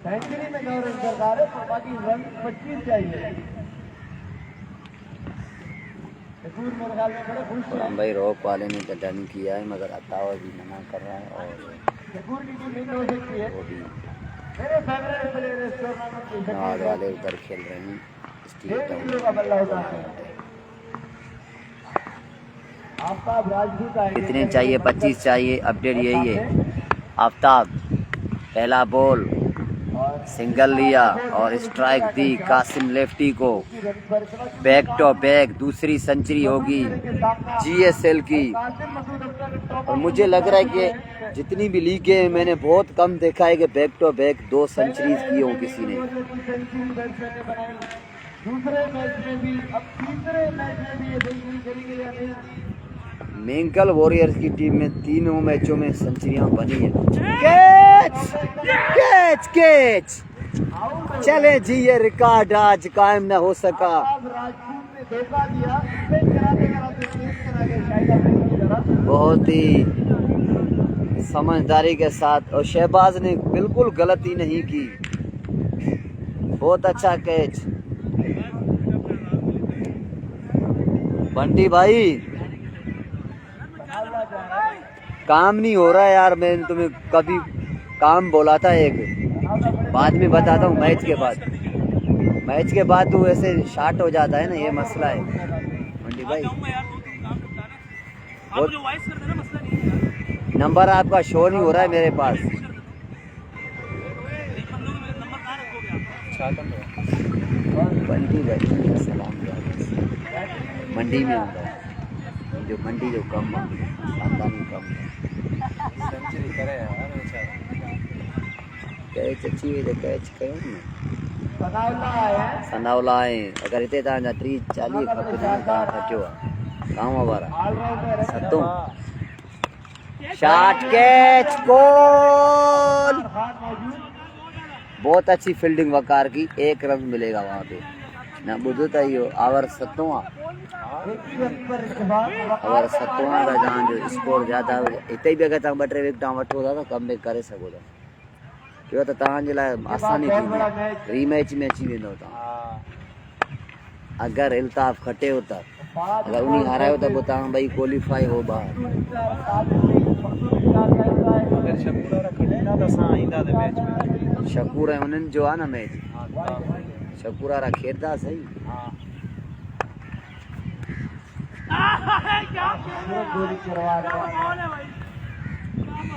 Speaker 2: सेंचुरी में 9 रन सरकार है, तो बाकी रन 25 चाहिए। मेरे ख्याल में बड़े खुश हैं।
Speaker 1: भाई रोक वाले ने तो डन किया है, मगर अतावा भी मना कर रहा है और
Speaker 2: जयपुर की टीम नहीं हो सकती है।
Speaker 1: वो भी
Speaker 2: मेरे फेवरेट प्लेयर इस टूर्नामेंट के
Speaker 1: नवाज वाले उधर खेल रहे हैं।
Speaker 2: 1 किलो का बल्ला होता है। आफ्ताब राजपूत आएंगे।
Speaker 1: कितने चाहिए? 25 चाहिए। अपडेट यही है। आफ्ताब पहला बॉल सिंगल लिया और स्ट्राइक दी कासिम लेफ्टी को। बैक टू बैक दूसरी सेंचुरी होगी जीएसएल की। और मुझे लग रहा है कि जितनी भी लीगें हैं मैंने बहुत कम देखा है कि बैक टू बैक 2 सेंचुरीज की हो किसी ने।
Speaker 2: दूसरे मैच में भी, अब तीसरे मैच में भी ये सेंचुरी करेंगे या नहीं?
Speaker 1: मेंगल वॉरियर्स की टीम में तीनों मैचों में सेंचुरियां बनी है। Catch catch catch! चले जी, ये रिकॉर्ड आज कायम न हो सका।
Speaker 2: राजपूत ने धोखा दिया, कराते कराते चेंज करा के शायद अपनी तरफ।
Speaker 1: बहुत ही समझदारी के साथ, और शहबाज ने बिल्कुल गलती नहीं की। बहुत अच्छा कैच बंटी भाई। काम नहीं हो रहा यार, मैंने तुम्हें कभी काम बोला था एक, बाद में बताता हूँ। मैच के बाद तो ऐसे शार्ट हो जाता है ना, ये मसला है बंटी भाई। नंबर आपका शो नहीं हो रहा है मेरे पास। बंटी भाई सलाम मंडी में होगा, जो मंडी जो कम खानदानी कम
Speaker 3: सेंचुरी करे यार बेचारा।
Speaker 1: कैच अच्छी है तो कैच करो ना।
Speaker 2: सनावला है।
Speaker 1: सनावला है अगर इतने तां 30-40 खपे तां खटियो गांव वाला
Speaker 2: ऑलराउंडर है।
Speaker 1: सतो शॉट कैच गोल। बहुत अच्छी फील्डिंग वकार की, 1 रन मिलेगा वहाँ पे ना। बुझता ही हो आवर सतवा का जहाँ जो स्कोर ज़्यादा इतने भी अगर तव्हां 2-3 विकेट वठो था त कम बैक करे सघो था। क्यों त तव्हांजे लाइ आसानी थींदी, रीमैच में अची वेंदव तव्हां। अगर इल्ताफ़ खटियो त, अगर उन्हीं हारायो त पोइ तव्हां ॿई क्वालिफाई हो ॿाहिरि।
Speaker 3: अगर शकूरा रखना ना तो असां ईंदा ते मैच में।
Speaker 1: शकूर ऐं उन्हनि जो आहे न मैच, शकूर वारा खेॾंदा सही।
Speaker 2: गोली करवा रहे हैं।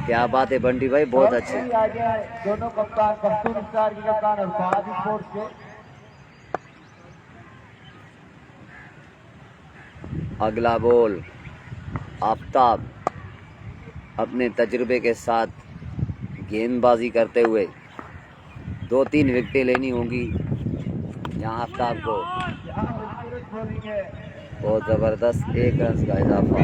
Speaker 1: क्या बात है बंटी भाई, बहुत अच्छे।
Speaker 2: आगे दोनों कप्तान, पख्तून स्टार की कप्तान और फहाद स्पोर्ट्स के।
Speaker 1: अगला बॉल आफ्ताब अपने तजुर्बे के साथ गेंदबाजी करते हुए 2-3 विकेटें लेनी होंगी यहाँ आफ्ताब को। बहुत ज़बरदस्त 1 रन का इजाफा।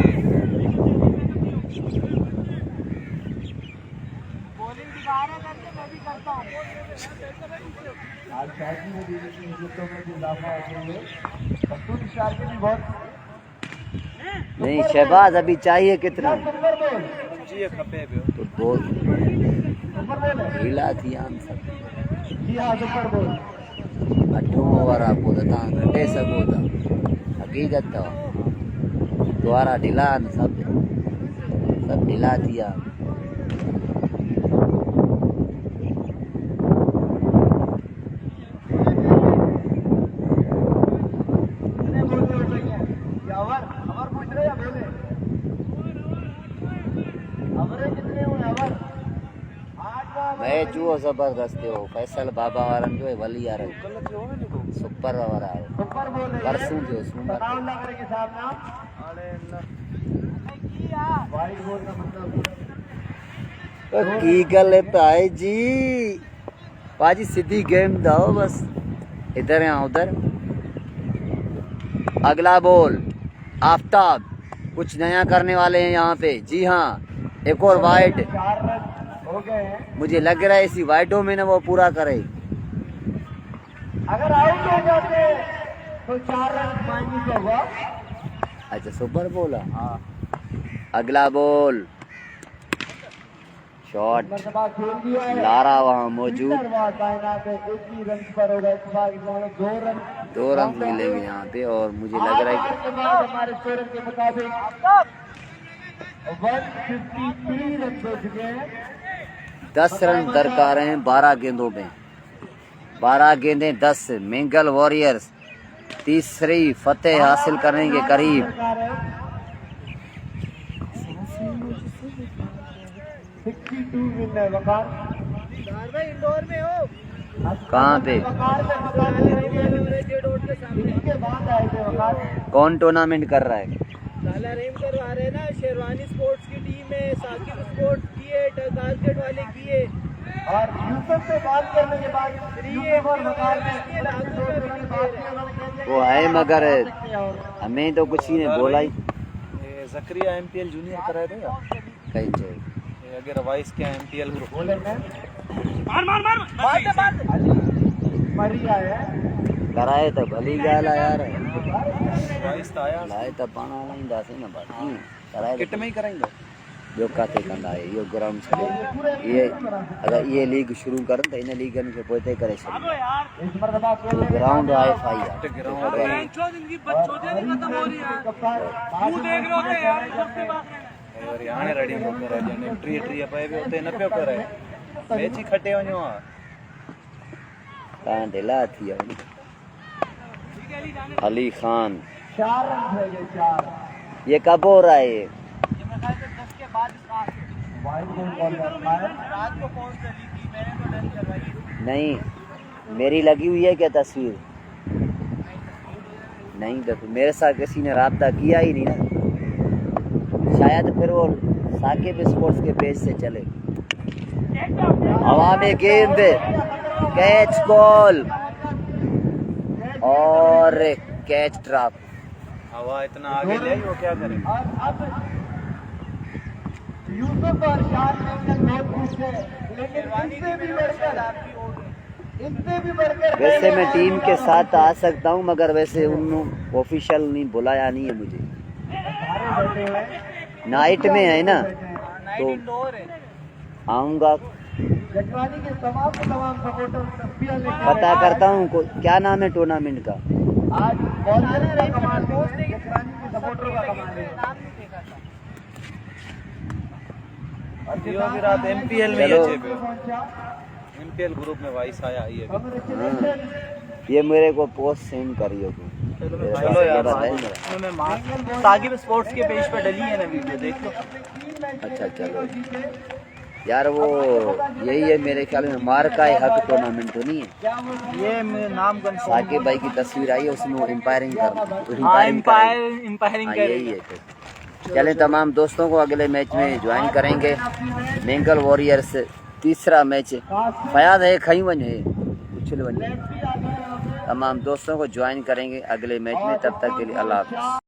Speaker 2: आज शादी में भी विकेटों में भी इजाफा होते हुए पख्तून स्टार के भी बहुत।
Speaker 1: नहीं शहबाज अभी चाहिए कितना
Speaker 2: सुपर बॉल,
Speaker 3: जी खपे पियो
Speaker 1: तो बहुत
Speaker 2: सुपर बॉल है।
Speaker 1: ढीला थी आंसर।
Speaker 2: जी हाँ, सुपर बॉल।
Speaker 1: 8 ओवर आपको त तव्हां घटे सघो था, हक़ीक़त अथव। द्वारा ढीला आहिनि सभु ढीला थी विया। मैच हुओ ज़बरदस्त हो। फैसल बाबा वारनि जो वली वारनि
Speaker 3: गलत जो है देखो
Speaker 1: सुपर वारा आयो
Speaker 2: सुपर बॉल है।
Speaker 1: परसों जो सूमर
Speaker 2: सनावला करेंगे सामना।
Speaker 3: अरे
Speaker 2: वाइड बॉल का मतलब
Speaker 1: की गल है जी पाजी, सीधी गेम दो बस, इधर या उधर। अगला बॉल आफ्ताब कुछ नया करने वाले हैं यहाँ पे। जी हाँ, एक और वाइड।
Speaker 2: 4 रन हो गए हैं।
Speaker 1: मुझे लग रहा है इसी वाइडो में ना वो पूरा करे।
Speaker 2: अगर आउट हो जाते तो 4 रन माइनस होगा।
Speaker 1: अच्छा सुपर बोला। हाँ अगला बॉल शॉट
Speaker 2: मरतबा खेल दिया है।
Speaker 1: लारा वहाँ मौजूद।
Speaker 2: कायनात है 21 रन पर होगा। इस बार
Speaker 1: 2 रन मिलेंगे यहाँ पे और मुझे लग रहा है कि
Speaker 2: हमारे स्कोर के मुताबिक 153 रन हो चुके हैं।
Speaker 1: 10 रन दरकार हैं 12 गेंदों में। 12 गेंदें 10। मेंगल वॉरियर्स तीसरी फतेह हासिल करने के करीब।
Speaker 2: 62 विन है वकार। इंडोर में हो
Speaker 1: कहाँ पे
Speaker 2: इसके बाद आए थे वकार।
Speaker 1: कौन टूर्नामेंट कर रहा है?
Speaker 3: लाला रहीम करवा रहे हैं ना। शेरवानी स्पोर्ट्स की टीम है, साकिब स्पोर्ट्स की है, गाजगेट वाले की है।
Speaker 2: और यूसुफ से बात करने के बाद यूसुफ और वकार
Speaker 1: वो है मगर हमें तो कुछ ही नहीं बोला ही।
Speaker 3: जकरिया MPL जूनियर कराए थे
Speaker 1: कहीं से
Speaker 3: अगर वाइस के MPL ग्रुप
Speaker 2: बोले मैं मरी आया
Speaker 1: कराए तो भली गाला यार।
Speaker 3: वाइस तो आया
Speaker 1: लाए तो पाना नहीं दासे ना बात कराए
Speaker 3: किट में ही करेंगे।
Speaker 1: जो काते कंदा है यो ग्राउंड से ये अगर ये लीग शुरू करन तो इन लीग के पोते करे छे।
Speaker 2: इस मरतबा
Speaker 1: ग्राउंड आए फाई
Speaker 3: इनकी बच्चों नहीं खत्म हो रही है। तू देख रहे होते यार सबसे बात और याने रेडी हो कर जने ट्री पे भी होते न पे करे मैच ही खटे वणो आ
Speaker 1: कहां ढिला थी अली खान।
Speaker 2: 4 रन रह गए 4।
Speaker 1: ये कब हो रहा है? ये
Speaker 2: वाइड बॉल है।
Speaker 3: रात को कौन सी ली थी मैंने तो डर लगाई
Speaker 1: नहीं मेरी लगी हुई है क्या तस्वीर? नहीं तो मेरे साथ किसी ने राब्ता किया ही नहीं ना। शायद फिर वो साकिब स्पोर्ट्स के पेज से चले। हवा में गेंद कैच बॉल और कैच ड्रॉप।
Speaker 3: हवा इतना आगे ले वो क्या करे।
Speaker 2: और अब यूसुफ और शान बहुत खुश है, लेकिन इनसे भी बढ़कर
Speaker 1: वैसे मैं टीम के साथ आ सकता हूँ मगर वैसे उन्होंने ऑफिशियल नहीं बुलाया नहीं है मुझे। नाइट में है ना तो आऊँगा।
Speaker 2: जटवानी के तमाम सपोर्टर तस्वीरें लेकर
Speaker 1: पता करता हूँ क्या नाम है टूर्नामेंट का।
Speaker 2: आज बॉलर का कमाल है, जटवानी के सपोर्टरों का कमाल है। और
Speaker 3: भी रात MPL में
Speaker 1: चलो।
Speaker 3: अच्छे पे MPL ग्रुप में वाइस आया ये भी।
Speaker 1: ये मेरे को पोस्ट सेंड करियो तू।
Speaker 3: चलो यार साकिब स्पोर्ट्स के पेज पे डली है ना वीडियो देख लो।
Speaker 1: अच्छा चलो यार वो यही है मेरे ख्याल में मार्का हक टूर्नामेंट तो नहीं है।
Speaker 3: ये नाम
Speaker 1: साकिब भाई की तस्वीर आई है उसमें एम्पायरिंग
Speaker 3: इंपायरिंग
Speaker 1: यही है। तो चलें तमाम दोस्तों को अगले मैच में ज्वाइन करेंगे। मेंगल वॉरियर्स तीसरा मैच फयाद है खई वन है उछल वन। तमाम दोस्तों को ज्वाइन करेंगे अगले मैच में। तब तक के लिए अल्लाह हाफ़िज़।